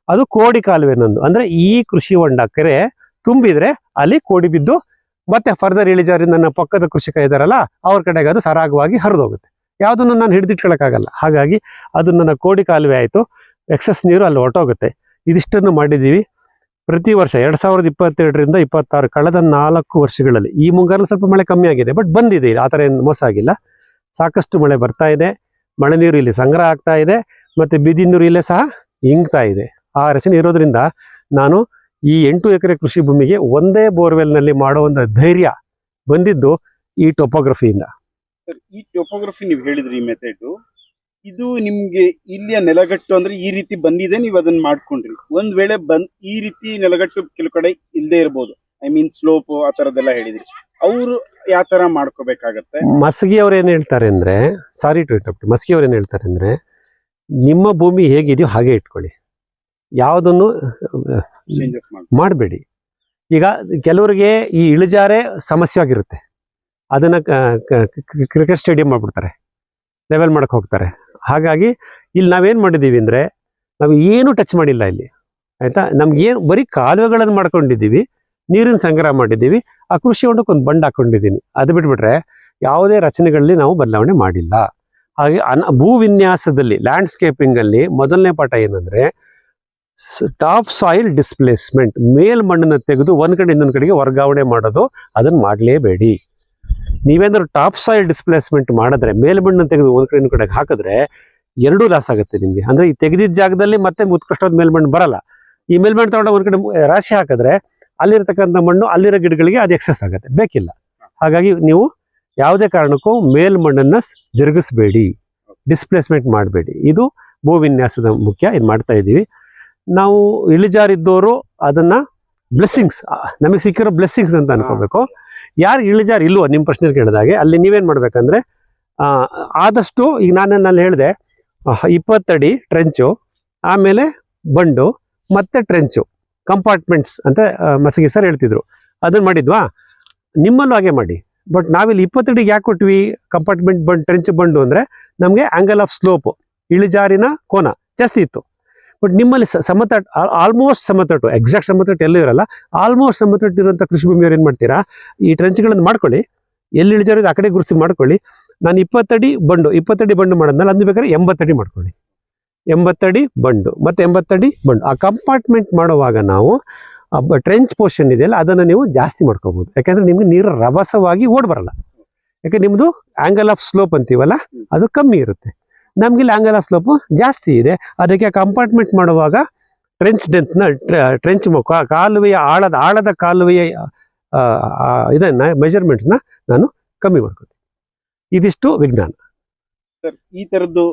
ಅದು ಕೋಡಿ ಕಾಲುವೆ ಅನ್ನೊಂದು, ಅಂದರೆ ಈ ಕೃಷಿ ಹೊಂಡ ಕೆರೆ ತುಂಬಿದ್ರೆ ಅಲ್ಲಿ ಕೋಡಿ ಬಿದ್ದು ಮತ್ತೆ ಫರ್ದರ್ ಇಳಿಜಾರಿಂದ ನನ್ನ ಪಕ್ಕದ ಕೃಷಿಕ ಇದ್ದಾರಲ್ಲ ಅವ್ರ ಕಡೆಗೆ ಅದು ಸರಾಗವಾಗಿ ಹರಿದೋಗುತ್ತೆ. ಯಾವುದನ್ನು ನಾನು ಹಿಡಿದಿಟ್ಕೊಳ್ಳೋಕ್ಕಾಗಲ್ಲ. ಹಾಗಾಗಿ ಅದು ನನ್ನ ಕೋಡಿ ಕಾಲುವೆ ಆಯಿತು, ಎಕ್ಸಸ್ ನೀರು ಅಲ್ಲಿ ಹೊರಟೋಗುತ್ತೆ. ಇದಿಷ್ಟನ್ನು ಮಾಡಿದ್ದೀವಿ. ಪ್ರತಿ ವರ್ಷ 2022ರಿಂದ 2026 ಕಳೆದ 4 ವರ್ಷಗಳಲ್ಲಿ ಈ ಮುಂಗಾರು ಸ್ವಲ್ಪ ಮಳೆ ಕಮ್ಮಿ ಆಗಿದೆ, ಬಟ್ ಬಂದಿದೆ, ಆ ಥರ ಏನು ಮೋಸ ಆಗಿಲ್ಲ. ಸಾಕಷ್ಟು ಮಳೆ ಬರ್ತಾ ಇದೆ, ಮಳೆ ನೀರು ಇಲ್ಲಿ ಸಂಗ್ರಹ ಆಗ್ತಾ ಇದೆ, ಮತ್ತು ಬಿದಿ ನೀರು ಇಲ್ಲೇ ಸಹ ಇಂಗ್ತಾ ಇದೆ. ಆ ರಚನೆ ಇರೋದ್ರಿಂದ ನಾನು ಈ 8 ಎಕರೆ ಕೃಷಿ ಭೂಮಿಗೆ ಒಂದೇ ಬೋರ್ವೆಲ್ನಲ್ಲಿ ಮಾಡೋ ಒಂದು ಧೈರ್ಯ ಬಂದಿದ್ದು ಈ ಟೊಪೋಗ್ರಫಿಯಿಂದ. ಸರ್, ಈ ಟೊಪೋಗ್ರಫಿ ನೀವು ಹೇಳಿದ್ರಿ, ಈ ಮೆಥಡ್ ಇದು ನಿಮ್ಗೆ ಇಲ್ಲಿಯ ನೆಲಗಟ್ಟು ಅಂದ್ರೆ ಈ ರೀತಿ ಬಂದಿದೆ, ನೀವು ಅದನ್ನ ಮಾಡ್ಕೊಂಡ್ರಿ. ಒಂದ್ ವೇಳೆ ಈ ರೀತಿ ನೆಲಗಟ್ಟು ಕೆಲವು ಕಡೆ ಇಲ್ಲದೆ ಇರ್ಬೋದು, ಐ ಮೀನ್ ಸ್ಲೋಪ್ ಆ ತರದೆಲ್ಲ ಹೇಳಿದ್ರಿ. ಅವರು ಯಾವ ತರ ಮಾಡ್ಕೋಬೇಕಾಗತ್ತೆ? ಮಸ್ಗಿ ಅವ್ರು ಏನ್ ಹೇಳ್ತಾರೆ ಅಂದ್ರೆ, ಸಾರಿ ಟು ಇಂಟರಪ್ಟ್, ಮಸ್ಗಿ ಅವ್ರು ಏನ್ ಹೇಳ್ತಾರೆ ಅಂದ್ರೆ, ನಿಮ್ಮ ಭೂಮಿ ಹೇಗಿದೆಯೋ ಹಾಗೆ ಇಟ್ಕೊಳ್ಳಿ, ಯಾವುದನ್ನು ಚೇಂಜಸ್ ಮಾಡಿ. ಮಾಡಬೇಡಿ. ಈಗ ಕೆಲವರಿಗೆ ಈ ಇಳಿಜಾರೇ ಸಮಸ್ಯೆ ಆಗಿರುತ್ತೆ, ಅದನ್ನು ಕ್ರಿಕೆಟ್ ಸ್ಟೇಡಿಯಂ ಮಾಡಿಬಿಡ್ತಾರೆ, ಲೆವೆಲ್ ಮಾಡಕ್ಕೆ ಹೋಗ್ತಾರೆ. ಹಾಗಾಗಿ ಇಲ್ಲಿ ನಾವೇನು ಮಾಡಿದ್ದೀವಿ ಅಂದರೆ, ನಾವು ಏನೂ ಟಚ್ ಮಾಡಿಲ್ಲ ಇಲ್ಲಿ, ಆಯಿತಾ. ನಮ್ಗೇನು ಬರೀ ಕಾಲುವೆಗಳನ್ನು ಮಾಡ್ಕೊಂಡಿದ್ದೀವಿ, ನೀರಿನ ಸಂಗ್ರಹ ಮಾಡಿದ್ದೀವಿ, ಆ ಕೃಷಿ ಹೊಂಡಕ್ಕೆ ಒಂದು ಬಂಡ್ ಹಾಕ್ಕೊಂಡಿದ್ದೀನಿ. ಅದು ಬಿಟ್ಬಿಟ್ರೆ ಯಾವುದೇ ರಚನೆಗಳಲ್ಲಿ ನಾವು ಬದಲಾವಣೆ ಮಾಡಿಲ್ಲ. ಹಾಗೆ ಭೂ ವಿನ್ಯಾಸದಲ್ಲಿ, ಲ್ಯಾಂಡ್ಸ್ಕೇಪಿಂಗಲ್ಲಿ ಮೊದಲನೇ ಪಾಠ ಏನಂದರೆ ಟಾಪ್ ಸಾಯಿಲ್ ಡಿಸ್ಪ್ಲೇಸ್ಮೆಂಟ್, ಮೇಲ್ಮಣ್ಣನ್ನು ತೆಗೆದು ಒಂದು ಕಡೆ ಇನ್ನೊಂದು ಕಡೆಗೆ ವರ್ಗಾವಣೆ ಮಾಡೋದು, ಅದನ್ನು ಮಾಡಲೇಬೇಡಿ. ನೀವೇನಾದ್ರು ಟಾಪ್ ಸಾಯಿಲ್ ಡಿಸ್ಪ್ಲೇಸ್ಮೆಂಟ್ ಮಾಡಿದ್ರೆ, ಮೇಲ್ಮಣ್ಣನ್ನು ತೆಗೆದು ಒಂದು ಕಡೆ ಇನ್ನೊಂದು ಕಡೆಗೆ ಹಾಕಿದ್ರೆ ಎರಡೂ ಲಾಸ್ ಆಗುತ್ತೆ ನಿಮಗೆ. ಅಂದರೆ ಈ ತೆಗೆದಿದ್ದ ಜಾಗದಲ್ಲಿ ಮತ್ತೆ ಉತ್ಕೃಷ್ಟವಾದ ಮೇಲ್ಮಣ್ಣು ಬರಲ್ಲ. ಈ ಮೇಲ್ಮಣ್ಣು ತಗೊಂಡು ಒಂದು ಕಡೆ ರಾಶಿ ಹಾಕಿದ್ರೆ ಅಲ್ಲಿರ್ತಕ್ಕಂಥ ಮಣ್ಣು ಅಲ್ಲಿರೋ ಗಿಡಗಳಿಗೆ ಅದು ಎಕ್ಸಸ್ ಆಗುತ್ತೆ, ಬೇಕಿಲ್ಲ. ಹಾಗಾಗಿ ನೀವು ಯಾವುದೇ ಕಾರಣಕ್ಕೂ ಮೇಲ್ಮಣ್ಣನ್ನು ಜರುಗಿಸ್ಬೇಡಿ, ಡಿಸ್ಪ್ಲೇಸ್ಮೆಂಟ್ ಮಾಡಬೇಡಿ. ಇದು ಭೂವಿನ್ಯಾಸದ ಮುಖ್ಯ. ಇದು ಮಾಡ್ತಾ ಇದ್ದೀವಿ ನಾವು. ಇಳಿಜಾರಿದ್ದವರು ಅದನ್ನು ಬ್ಲೆಸ್ಸಿಂಗ್ಸ್, ನಮಗೆ ಸಿಕ್ಕಿರೋ ಬ್ಲೆಸ್ಸಿಂಗ್ಸ್ ಅಂತ ಅನ್ಕೋಬೇಕು. ಯಾರು ಇಳಿಜಾರು ಇಲ್ವೋ, ನಿಮ್ಮ ಪ್ರಶ್ನೆ ಕೇಳಿದಾಗೆ, ಅಲ್ಲಿ ನೀವೇನು ಮಾಡ್ಬೇಕಂದ್ರೆ ಆದಷ್ಟು, ಈಗ ನಾನಲ್ಲಿ ಹೇಳಿದೆ 20 ಅಡಿ ಟ್ರೆಂಚು, ಆಮೇಲೆ ಬಂಡು, ಮತ್ತೆ ಟ್ರೆಂಚು, ಕಂಪಾರ್ಟ್ಮೆಂಟ್ಸ್ ಅಂತ ಮಸಗಿ ಸರ್ ಹೇಳ್ತಿದ್ರು. ಅದನ್ನು ಮಾಡಿದ್ವಾ? ನಿಮ್ಮಲ್ಲೂ ಹಾಗೆ ಮಾಡಿ. ಬಟ್ ನಾವಿಲ್ಲಿ 20 ಅಡಿಗೆ ಯಾಕೆ ಕೊಟ್ವಿ ಕಂಪಾರ್ಟ್ಮೆಂಟ್ ಬಂಡ್, ಟ್ರೆಂಚ್ ಬಂಡು ಅಂದರೆ ನಮಗೆ ಆಂಗಲ್ ಆಫ್ ಸ್ಲೋಪು, ಇಳಿಜಾರಿನ ಕೋನ ಜಾಸ್ತಿ ಇತ್ತು. ಬಟ್ ನಿಮ್ಮಲ್ಲಿ ಸಮತಟ್ಟು, ಆಲ್ಮೋಸ್ಟ್ ಸಮತಟ್ಟು, ಎಕ್ಸಾಕ್ಟ್ ಸಮತಟ್ಟು ಎಲ್ಲೂ ಇರಲ್ಲ, ಆಲ್ಮೋಸ್ಟ್ ಸಮತಟ್ಟು ಇರುವಂಥ ಕೃಷಿ ಭೂಮಿಯವ್ರು ಏನು ಮಾಡ್ತೀರಾ, ಈ ಟ್ರೆಂಚ್ಗಳನ್ನು ಮಾಡ್ಕೊಳ್ಳಿ, ಎಲ್ಲಿ ಇಳಿಜಾರಿದೆ ಆ ಕಡೆ ಗುರುಸಿ ಮಾಡ್ಕೊಳ್ಳಿ. ನಾನು 20 ಅಡಿ ಬಂಡು ಮಾಡಿದ್ನಲ್ಲ, ಅದು ಬೇಕಾದ್ರೆ 80 ಅಡಿ ಮಾಡ್ಕೊಳ್ಳಿ. 80 ಅಡಿ ಬಂಡು ಮತ್ತು 80 ಅಡಿ ಬಂಡು. ಆ ಕಂಪಾರ್ಟ್ಮೆಂಟ್ ಮಾಡುವಾಗ ನಾವು ಟ್ರೆಂಚ್ ಪೋರ್ಷನ್ ಇದೆಯಲ್ಲ, ಅದನ್ನು ನೀವು ಜಾಸ್ತಿ ಮಾಡ್ಕೋಬೋದು. ಯಾಕೆಂದರೆ ನಿಮಗೆ ನೀರು ರಭಸವಾಗಿ ಓಡ್ ಬರಲ್ಲ. ಯಾಕೆ ನಿಮ್ಮದು ಆಂಗಲ್ ಆಫ್ ಸ್ಲೋಪ್ ಅಂತೀವಲ್ಲ, ಅದು ಕಮ್ಮಿ ಇರುತ್ತೆ. ನಮಗಿಲ್ಲಿ ಆಂಗಲ್ ಆಫ್ ಸ್ಲೋಪು ಜಾಸ್ತಿ ಇದೆ. ಅದಕ್ಕೆ ಕಂಪಾರ್ಟ್ಮೆಂಟ್ ಮಾಡುವಾಗ ಟ್ರೆಂಚ್ ಕಾಲುವೆಯ ಆಳದ ಕಾಲುವೆಯ ಇದನ್ನು ಮೆಜರ್ಮೆಂಟ್ಸ್ನ ನಾನು ಕಮ್ಮಿ ಮಾಡ್ಕೊತೀನಿ. ಇದಿಷ್ಟು ವಿಜ್ಞಾನ ಸರ್. ಈ ತರದ್ದು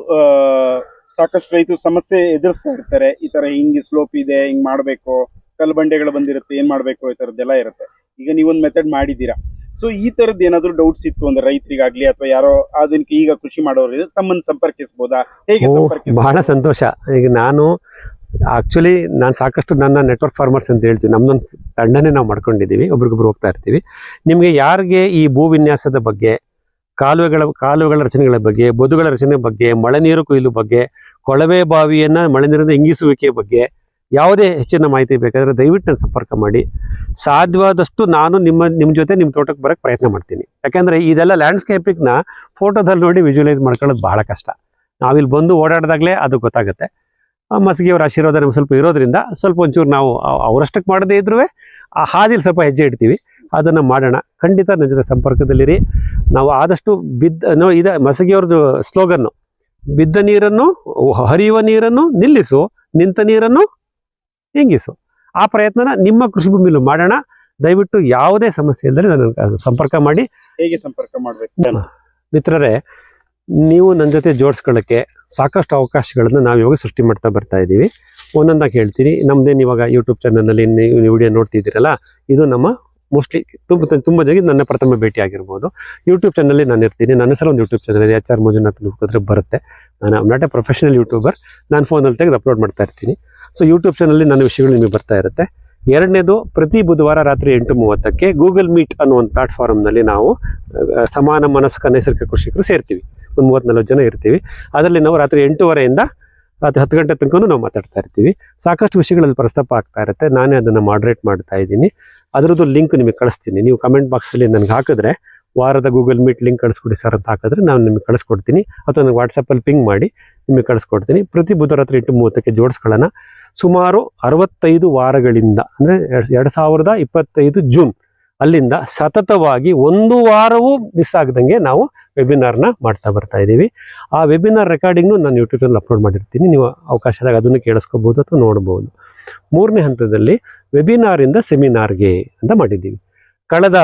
ಸಾಕಷ್ಟು ರೈತರು ಸಮಸ್ಯೆ ಎದುರಿಸ್ತಾ ಇರ್ತಾರೆ. ಈ ತರ ಹಿಂಗೆ ಸ್ಲೋಪ್ ಇದೆ, ಹಿಂಗ್ ಮಾಡ್ಬೇಕು, ಕಲ್ಲು ಬಂಡೆಗಳು ಬಂದಿರುತ್ತೆ, ಏನ್ ಮಾಡ್ಬೇಕು, ಈ ತರದ್ದೆಲ್ಲ ಇರುತ್ತೆ. ಈಗ ನೀವೊಂದು ಮೆಥಡ್ ಮಾಡಿದ್ದೀರಾ. ಸೊ ಈ ತರದ್ದು ಏನಾದ್ರು ಡೌಟ್ಸ್ ಇತ್ತು ಅಂದ್ರೆ ರೈತರಿಗಾಗ್ಲಿ ಅಥವಾ ಯಾರೋ ಆಧುನಿಕ ಈಗ ಕೃಷಿ ಮಾಡೋರು ತಮ್ಮನ್ನು ಸಂಪರ್ಕಿಸಬಹುದಾ, ಹೇಗೆ ಸಂಪರ್ಕಿಸ? ಬಹಳ ಸಂತೋಷ. ಈಗ ನಾನು ಸಾಕಷ್ಟು ನನ್ನ ನೆಟ್ವರ್ಕ್ ಫಾರ್ಮರ್ಸ್ ಅಂತ ಹೇಳ್ತೀವಿ, ನಮ್ದೊಂದು ತಂಡನೇ ನಾವು ಮಾಡ್ಕೊಂಡಿದ್ದೀವಿ, ಒಬ್ರಿಗೊಬ್ರು ಹೋಗ್ತಾ ಇರ್ತೀವಿ. ನಿಮಗೆ ಯಾರಿಗೆ ಈ ಭೂ ವಿನ್ಯಾಸದ ಬಗ್ಗೆ, ಕಾಲುವೆಗಳ ರಚನೆಗಳ ಬಗ್ಗೆ, ಬದುಗಳ ರಚನೆ ಬಗ್ಗೆ, ಮಳೆ ನೀರು ಕೊಯ್ಲು ಬಗ್ಗೆ, ಕೊಳವೆ ಬಾವಿಯನ್ನು ಮಳೆ ನೀರಿನ ಇಂಗಿಸುವಿಕೆ ಬಗ್ಗೆ ಯಾವುದೇ ಹೆಚ್ಚಿನ ಮಾಹಿತಿ ಬೇಕಾದರೆ ದಯವಿಟ್ಟು ನಾನು ಸಂಪರ್ಕ ಮಾಡಿ. ಸಾಧ್ಯವಾದಷ್ಟು ನಾನು ನಿಮ್ಮ ಜೊತೆ ನಿಮ್ಮ ತೋಟಕ್ಕೆ ಬರೋಕ್ಕೆ ಪ್ರಯತ್ನ ಮಾಡ್ತೀನಿ. ಯಾಕೆಂದರೆ ಇದೆಲ್ಲ ಲ್ಯಾಂಡ್ಸ್ಕೇಪಿಂಗ್ನ ಫೋಟೋದಲ್ಲಿ ನೋಡಿ ವಿಜುವಲೈಸ್ ಮಾಡ್ಕೊಳ್ಳೋದು ಬಹಳ ಕಷ್ಟ. ನಾವಿಲ್ಲಿ ಬಂದು ಓಡಾಡಿದಾಗಲೇ ಅದು ಗೊತ್ತಾಗುತ್ತೆ. ಮಸಗಿಯವರ ಆಶೀರ್ವಾದ ನಮ್ಗೆ ಸ್ವಲ್ಪ ಇರೋದ್ರಿಂದ ಸ್ವಲ್ಪ ಒಂಚೂರು ನಾವು ಅವರಷ್ಟಕ್ಕೆ ಮಾಡದೇ ಇದ್ರೂ ಆ ಹಾದಿಲಿ ಸ್ವಲ್ಪ ಹೆಜ್ಜೆ ಇಡ್ತೀವಿ. ಅದನ್ನು ಮಾಡೋಣ. ಖಂಡಿತ ನನ್ನ ಜೊತೆ ಸಂಪರ್ಕದಲ್ಲಿರಿ. ನಾವು ಆದಷ್ಟು ಇದೆ ಮಸಗಿಯವ್ರದ್ದು ಸ್ಲೋಗನ್ನು, ಬಿದ್ದ ನೀರನ್ನು, ಹರಿಯುವ ನೀರನ್ನು ನಿಲ್ಲಿಸು, ನಿಂತ ನೀರನ್ನು ಹಿಂಗಿಸು. ಆ ಪ್ರಯತ್ನನ ನಿಮ್ಮ ಕೃಷಿ ಭೂಮಿಲೂ ಮಾಡೋಣ. ದಯವಿಟ್ಟು ಯಾವುದೇ ಸಮಸ್ಯೆ ಇದ್ದರೆ ನನ್ನ ಸಂಪರ್ಕ ಮಾಡಿ. ಹೇಗೆ ಸಂಪರ್ಕ ಮಾಡಬೇಕು ಮಿತ್ರರೇ? ನೀವು ನನ್ನ ಜೊತೆ ಜೋಡಿಸ್ಕೊಳ್ಳೋಕ್ಕೆ ಸಾಕಷ್ಟು ಅವಕಾಶಗಳನ್ನು ನಾವು ಇವಾಗ ಸೃಷ್ಟಿ ಮಾಡ್ತಾ ಬರ್ತಾ ಇದ್ದೀವಿ. ಒಂದೊಂದಾಗಿ ಹೇಳ್ತೀನಿ. ನಮ್ಮದೇನು ಇವಾಗ ಯೂಟ್ಯೂಬ್ ಚಾನಲ್ನಲ್ಲಿ ನೀವು ವಿಡಿಯೋ ನೋಡ್ತಿದ್ದೀರಲ್ಲ, ಇದು ನಮ್ಮ ಮೋಸ್ಟ್ಲಿ ತುಂಬ ಜನ ನನ್ನ ಪ್ರಥಮ ಭೇಟಿ ಆಗಿರ್ಬೋದು. ಯೂಟ್ಯೂಬ್ ಚಾನಲ್ಲಿ ನಾನು ಇರ್ತೀನಿ. ನನ್ನ ಹೆಸರು ಒಂದು ಯೂಟ್ಯೂಬ್ ಚಾನಲ್ ಇದೆ, HR ಮಂಜುನಾಥ್ ಹುಡುಕಿದ್ರೆ ಬರುತ್ತೆ. ನಾನು ನಾಟ್ ಎ ಪ್ರೊಫೆಷನಲ್ ಯೂಟ್ಯೂಬರ್, ನಾನು ಫೋನಲ್ಲಿ ತೆಗೆದು ಅಪ್ಲೋಡ್ ಮಾಡ್ತಾ ಇರ್ತೀನಿ. ಸೊ ಯೂಟ್ಯೂಬ್ ಚಾನಲ್ಲಿ ನನ್ನ ವಿಷಯಗಳು ನಿಮಗೆ ಬರ್ತಾ ಇರುತ್ತೆ. ಎರಡನೇದು, ಪ್ರತಿ ಬುಧವಾರ ರಾತ್ರಿ 8:30ಕ್ಕೆ ಗೂಗಲ್ ಮೀಟ್ ಅನ್ನೋ ಒಂದು ಪ್ಲಾಟ್ಫಾರ್ಮ್ನಲ್ಲಿ ನಾವು ಸಮಾನ ಮನಸ್ಕ ನೈಸರ್ಗಿಕ ಕೃಷಿಕರು ಸೇರ್ತೀವಿ. ಒಂದು 30-40 ಜನ ಇರ್ತೀವಿ. ಅದರಲ್ಲಿ ನಾವು ರಾತ್ರಿ 8:30ಯಿಂದ ರಾತ್ರಿ 10 ಗಂಟೆ ತನಕ ನಾವು ಮಾತಾಡ್ತಾ ಇರ್ತೀವಿ. ಸಾಕಷ್ಟು ವಿಷಯಗಳಲ್ಲಿ ಪ್ರಸ್ತಾಪ ಆಗ್ತಾ ಇರುತ್ತೆ. ನಾನೇ ಅದನ್ನು ಮಾಡ್ರೇಟ್ ಮಾಡ್ತಾ ಇದ್ದೀನಿ. ಅದರದ್ದು ಲಿಂಕ್ ನಿಮಗೆ ಕಳಿಸ್ತೀನಿ. ನೀವು ಕಮೆಂಟ್ ಬಾಕ್ಸಲ್ಲಿ ನನಗೆ ಹಾಕಿದ್ರೆ, ವಾರದ ಗೂಗಲ್ ಮೀಟ್ ಲಿಂಕ್ ಕಳಿಸ್ಕೊಡಿ ಸರ್ ಅಂತ ಹಾಕಿದ್ರೆ ನಾನು ನಿಮಗೆ ಕಳಿಸ್ಕೊಡ್ತೀನಿ. ಅಥವಾ ನನಗೆ ವಾಟ್ಸಪ್ಪಲ್ಲಿ ಪಿಂಗ್ ಮಾಡಿ ನಿಮಗೆ ಕಳಿಸ್ಕೊಡ್ತೀನಿ. ಪ್ರತಿ ಬುಧವಾರ ರಾತ್ರಿ 8:30ಕ್ಕೆ ಜೋಡಿಸ್ಕೊಳ್ಳೋಣ. ಸುಮಾರು 65 ವಾರಗಳಿಂದ, ಅಂದರೆ 2025 ಜೂನ್ ಅಲ್ಲಿಂದ ಸತತವಾಗಿ ಒಂದು ವಾರವೂ ಮಿಸ್ ಆಗದಂಗೆ ನಾವು ವೆಬಿನಾರ್ನ ಮಾಡ್ತಾ ಬರ್ತಾ ಇದ್ದೀವಿ. ಆ ವೆಬಿನಾರ್ ರೆಕಾರ್ಡಿಂಗ್ನು ನಾನು ಯೂಟ್ಯೂಬಲ್ಲಿ ಅಪ್ಲೋಡ್ ಮಾಡಿರ್ತೀನಿ. ನೀವು ಅವಕಾಶದಾಗ ಅದನ್ನು ಕೇಳಿಸ್ಕೋಬೋದು ಅಥವಾ ನೋಡ್ಬೋದು. ಮೂರನೇ ಹಂತದಲ್ಲಿ ವೆಬಿನಾರಿಂದ ಸೆಮಿನಾರ್ಗೆ ಅಂತ ಮಾಡಿದ್ದೀವಿ. ಕಳೆದ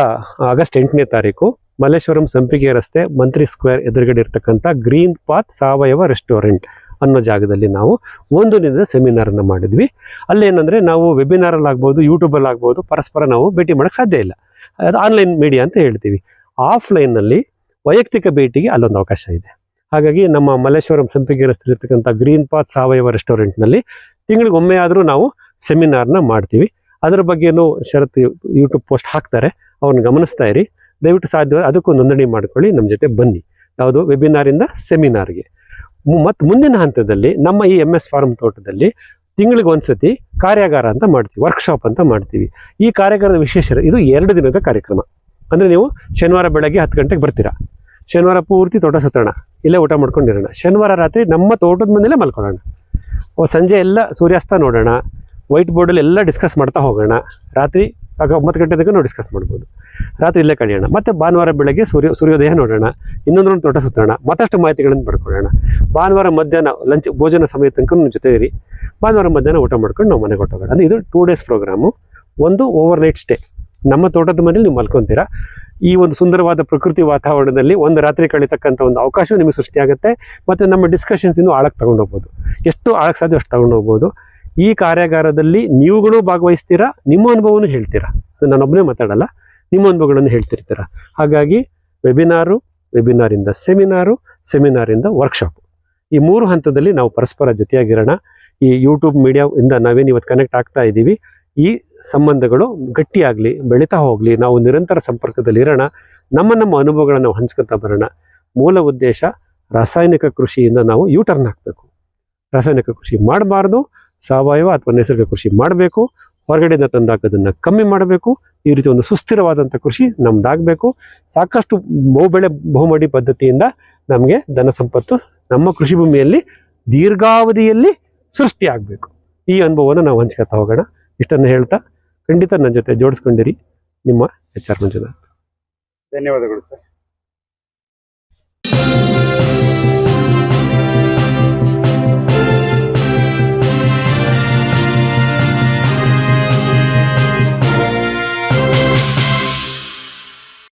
ಆಗಸ್ಟ್ 8ನೇ ತಾರೀಕು ಮಲ್ಲೇಶ್ವರಂ ಸಂಪಿಗೆ ರಸ್ತೆ ಮಂತ್ರಿ ಸ್ಕ್ವೇರ್ ಎದುರುಗಡೆ ಇರ್ತಕ್ಕಂಥ ಗ್ರೀನ್ ಪಾತ್ ಸಾವಯವ ರೆಸ್ಟೋರೆಂಟ್ ಅನ್ನೋ ಜಾಗದಲ್ಲಿ ನಾವು ಒಂದು ದಿನದ ಸೆಮಿನಾರನ್ನು ಮಾಡಿದ್ವಿ. ಅಲ್ಲೇನಂದರೆ ನಾವು ವೆಬಿನಾರಲ್ಲಿ ಆಗ್ಬೋದು, ಯೂಟ್ಯೂಬಲ್ಲಿ ಆಗ್ಬೋದು, ಪರಸ್ಪರ ನಾವು ಭೇಟಿ ಮಾಡೋಕ್ಕೆ ಸಾಧ್ಯ ಇಲ್ಲ. ಅದು ಆನ್ಲೈನ್ ಮೀಡಿಯಾ ಅಂತ ಹೇಳ್ತೀವಿ. ಆಫ್ಲೈನ್ನಲ್ಲಿ ವೈಯಕ್ತಿಕ ಭೇಟಿಗೆ ಅಲ್ಲೊಂದು ಅವಕಾಶ ಇದೆ. ಹಾಗಾಗಿ ನಮ್ಮ ಮಲ್ಲೇಶ್ವರಂ ಸಂಪಿಗೆ ರಸ್ತೆಯಲ್ಲಿರ್ತಕ್ಕಂಥ ಗ್ರೀನ್ ಪಾತ್ ಸಾವಯವ ರೆಸ್ಟೋರೆಂಟ್ನಲ್ಲಿ ತಿಂಗಳಿಗೊಮ್ಮೆ ಆದರೂ ನಾವು ಸೆಮಿನಾರ್ನ ಮಾಡ್ತೀವಿ. ಅದರ ಬಗ್ಗೆನೂ ಶರತ್ ಯೂಟ್ಯೂಬ್ ಪೋಸ್ಟ್ ಹಾಕ್ತಾರೆ, ಅವ್ರನ್ನ ಗಮನಿಸ್ತಾ ಇರಿ. ದಯವಿಟ್ಟು ಸಾಧ್ಯ ಅದಕ್ಕೂ ನೋಂದಣಿ ಮಾಡ್ಕೊಳ್ಳಿ, ನಮ್ಮ ಜೊತೆ ಬನ್ನಿ. ಯಾವುದು ವೆಬಿನಾರಿಂದ ಸೆಮಿನಾರ್ಗೆ. ಮತ್ತು ಮುಂದಿನ ಹಂತದಲ್ಲಿ ನಮ್ಮ ಈ MS ಫಾರ್ಮ್ ತೋಟದಲ್ಲಿ ತಿಂಗಳಿಗೆ ಒಂದ್ಸತಿ ಕಾರ್ಯಾಗಾರ ಅಂತ ಮಾಡ್ತೀವಿ, ವರ್ಕ್ಶಾಪ್ ಅಂತ ಮಾಡ್ತೀವಿ. ಈ ಕಾರ್ಯಾಗಾರದ ವಿಶೇಷ ಇದು 2 ದಿನದ ಕಾರ್ಯಕ್ರಮ. ಅಂದರೆ ನೀವು ಶನಿವಾರ ಬೆಳಗ್ಗೆ 10 ಗಂಟೆಗೆ ಬರ್ತೀರಾ, ಶನಿವಾರ ಪೂರ್ತಿ ತೋಟ ಸುತ್ತೋಣ, ಇಲ್ಲೇ ಊಟ ಮಾಡ್ಕೊಂಡಿರೋಣ, ಶನಿವಾರ ರಾತ್ರಿ ನಮ್ಮ ತೋಟದ ಮನೇಲೆ ಮಲ್ಕೊಳ್ಳೋಣ, ಸಂಜೆ ಎಲ್ಲ ಸೂರ್ಯಾಸ್ತ ನೋಡೋಣ, ವೈಟ್ ಬೋರ್ಡಲ್ಲಿ ಎಲ್ಲ ಡಿಸ್ಕಸ್ ಮಾಡ್ತಾ ಹೋಗೋಣ. ರಾತ್ರಿ 9 ಗಂಟೆ ತನಕ ನಾವು ಡಿಸ್ಕಸ್ ಮಾಡ್ಬೋದು, ರಾತ್ರಿ ಇಲ್ಲೇ ಕಳೆಯೋಣ. ಮತ್ತು ಭಾನುವಾರ ಬೆಳಗ್ಗೆ ಸೂರ್ಯೋದಯ ನೋಡೋಣ, ಇನ್ನೊಂದು ತೋಟ ಸುತ್ತೋಣ, ಮತ್ತಷ್ಟು ಮಾಹಿತಿಗಳನ್ನು ಪಡ್ಕೊಳ್ಳೋಣ. ಭಾನುವಾರ ಮಧ್ಯಾಹ್ನ ಲಂಚ್ ಭೋಜನ ಸಮಯ ತನಕ ನಮ್ಮ ಜೊತೆ ಇರಿ. ಭಾನುವಾರ ಮಧ್ಯಾಹ್ನ ಊಟ ಮಾಡ್ಕೊಂಡು ನಾವು ಮನೆಗೆ ಹೊಟ್ಟೋಗೋಣ. ಅಂದರೆ ಇದು 2 ಡೇಸ್ ಪ್ರೋಗ್ರಾಮು. ಒಂದು ಓವರ್ ನೈಟ್ ಸ್ಟೇ, ನಮ್ಮ ತೋಟದ ಮನೇಲಿ ನೀವು ಮಲ್ಕೊತೀರಾ. ಈ ಒಂದು ಸುಂದರವಾದ ಪ್ರಕೃತಿ ವಾತಾವರಣದಲ್ಲಿ ಒಂದು ರಾತ್ರಿ ಕಳೀತಕ್ಕಂಥ ಒಂದು ಅವಕಾಶ ನಿಮಗೆ ಸೃಷ್ಟಿಯಾಗುತ್ತೆ. ಮತ್ತು ನಮ್ಮ ಡಿಸ್ಕಷನ್ಸ್ ಇನ್ನೂ ಆಳಕ್ಕೆ ತಗೊಂಡು ಹೋಗ್ಬೋದು, ಎಷ್ಟು ಆಳಕ್ಕೆ ಸಾಧ್ಯ ಅಷ್ಟು ತಗೊಂಡು ಹೋಗ್ಬೋದು. ಈ ಕಾರ್ಯಾಗಾರದಲ್ಲಿ ನೀವುಗಳು ಭಾಗವಹಿಸ್ತೀರಾ, ನಿಮ್ಮ ಅನುಭವವನ್ನು ಹೇಳ್ತೀರಾ. ನಾನೊಬ್ಬನೇ ಮಾತಾಡಲ್ಲ, ನಿಮ್ಮ ಅನುಭವಗಳನ್ನು ಹೇಳ್ತಿರ್ತೀರ. ಹಾಗಾಗಿ ವೆಬಿನಾರಿಂದ ಸೆಮಿನಾರು, ಸೆಮಿನಾರಿಂದ ವರ್ಕ್ಶಾಪ್, ಈ 3 ಹಂತದಲ್ಲಿ ನಾವು ಪರಸ್ಪರ ಜೊತೆಯಾಗಿರೋಣ. ಈ ಯೂಟ್ಯೂಬ್ ಮೀಡಿಯಾದಿಂದ ನಾವೇನು ಇವತ್ತು ಕನೆಕ್ಟ್ ಆಗ್ತಾ ಇದ್ದೀವಿ, ಈ ಸಂಬಂಧಗಳು ಗಟ್ಟಿಯಾಗಲಿ, ಬೆಳೀತಾ ಹೋಗಲಿ, ನಾವು ನಿರಂತರ ಸಂಪರ್ಕದಲ್ಲಿ ಇರೋಣ, ನಮ್ಮ ಅನುಭವಗಳನ್ನು ನಾವು ಹಂಚ್ಕೊತಾ ಬರೋಣ. ಮೂಲ ಉದ್ದೇಶ ರಾಸಾಯನಿಕ ಕೃಷಿಯಿಂದ ನಾವು ಯೂಟರ್ನ್ ಹಾಕಬೇಕು. ರಾಸಾಯನಿಕ ಕೃಷಿ ಮಾಡಬಾರ್ದು, ಸಾವಯವ ಅಥವಾ ನೈಸರ್ಗಿಕ ಕೃಷಿ ಮಾಡಬೇಕು, ಹೊರಗಡೆಯಿಂದ ತಂದಾಕೋದನ್ನು ಕಮ್ಮಿ ಮಾಡಬೇಕು. ಈ ರೀತಿ ಒಂದು ಸುಸ್ಥಿರವಾದಂಥ ಕೃಷಿ ನಮ್ದಾಗಬೇಕು. ಸಾಕಷ್ಟು ಬಹುಮಡಿ ಪದ್ಧತಿಯಿಂದ ನಮಗೆ ಧನ ಸಂಪತ್ತು ನಮ್ಮ ಕೃಷಿ ಭೂಮಿಯಲ್ಲಿ ದೀರ್ಘಾವಧಿಯಲ್ಲಿ ಸೃಷ್ಟಿಯಾಗಬೇಕು. ಈ ಅನುಭವವನ್ನು ನಾವು ಹಂಚ್ಕೊತಾ ಹೋಗೋಣ. ಇಷ್ಟನ್ನು ಹೇಳ್ತಾ ಖಂಡಿತ ನನ್ನ ಜೊತೆ ಜೋಡಿಸ್ಕೊಂಡಿರಿ. ನಿಮ್ಮ HR ಮಂಜುನಾಥ್. ಧನ್ಯವಾದಗಳು ಸರ್.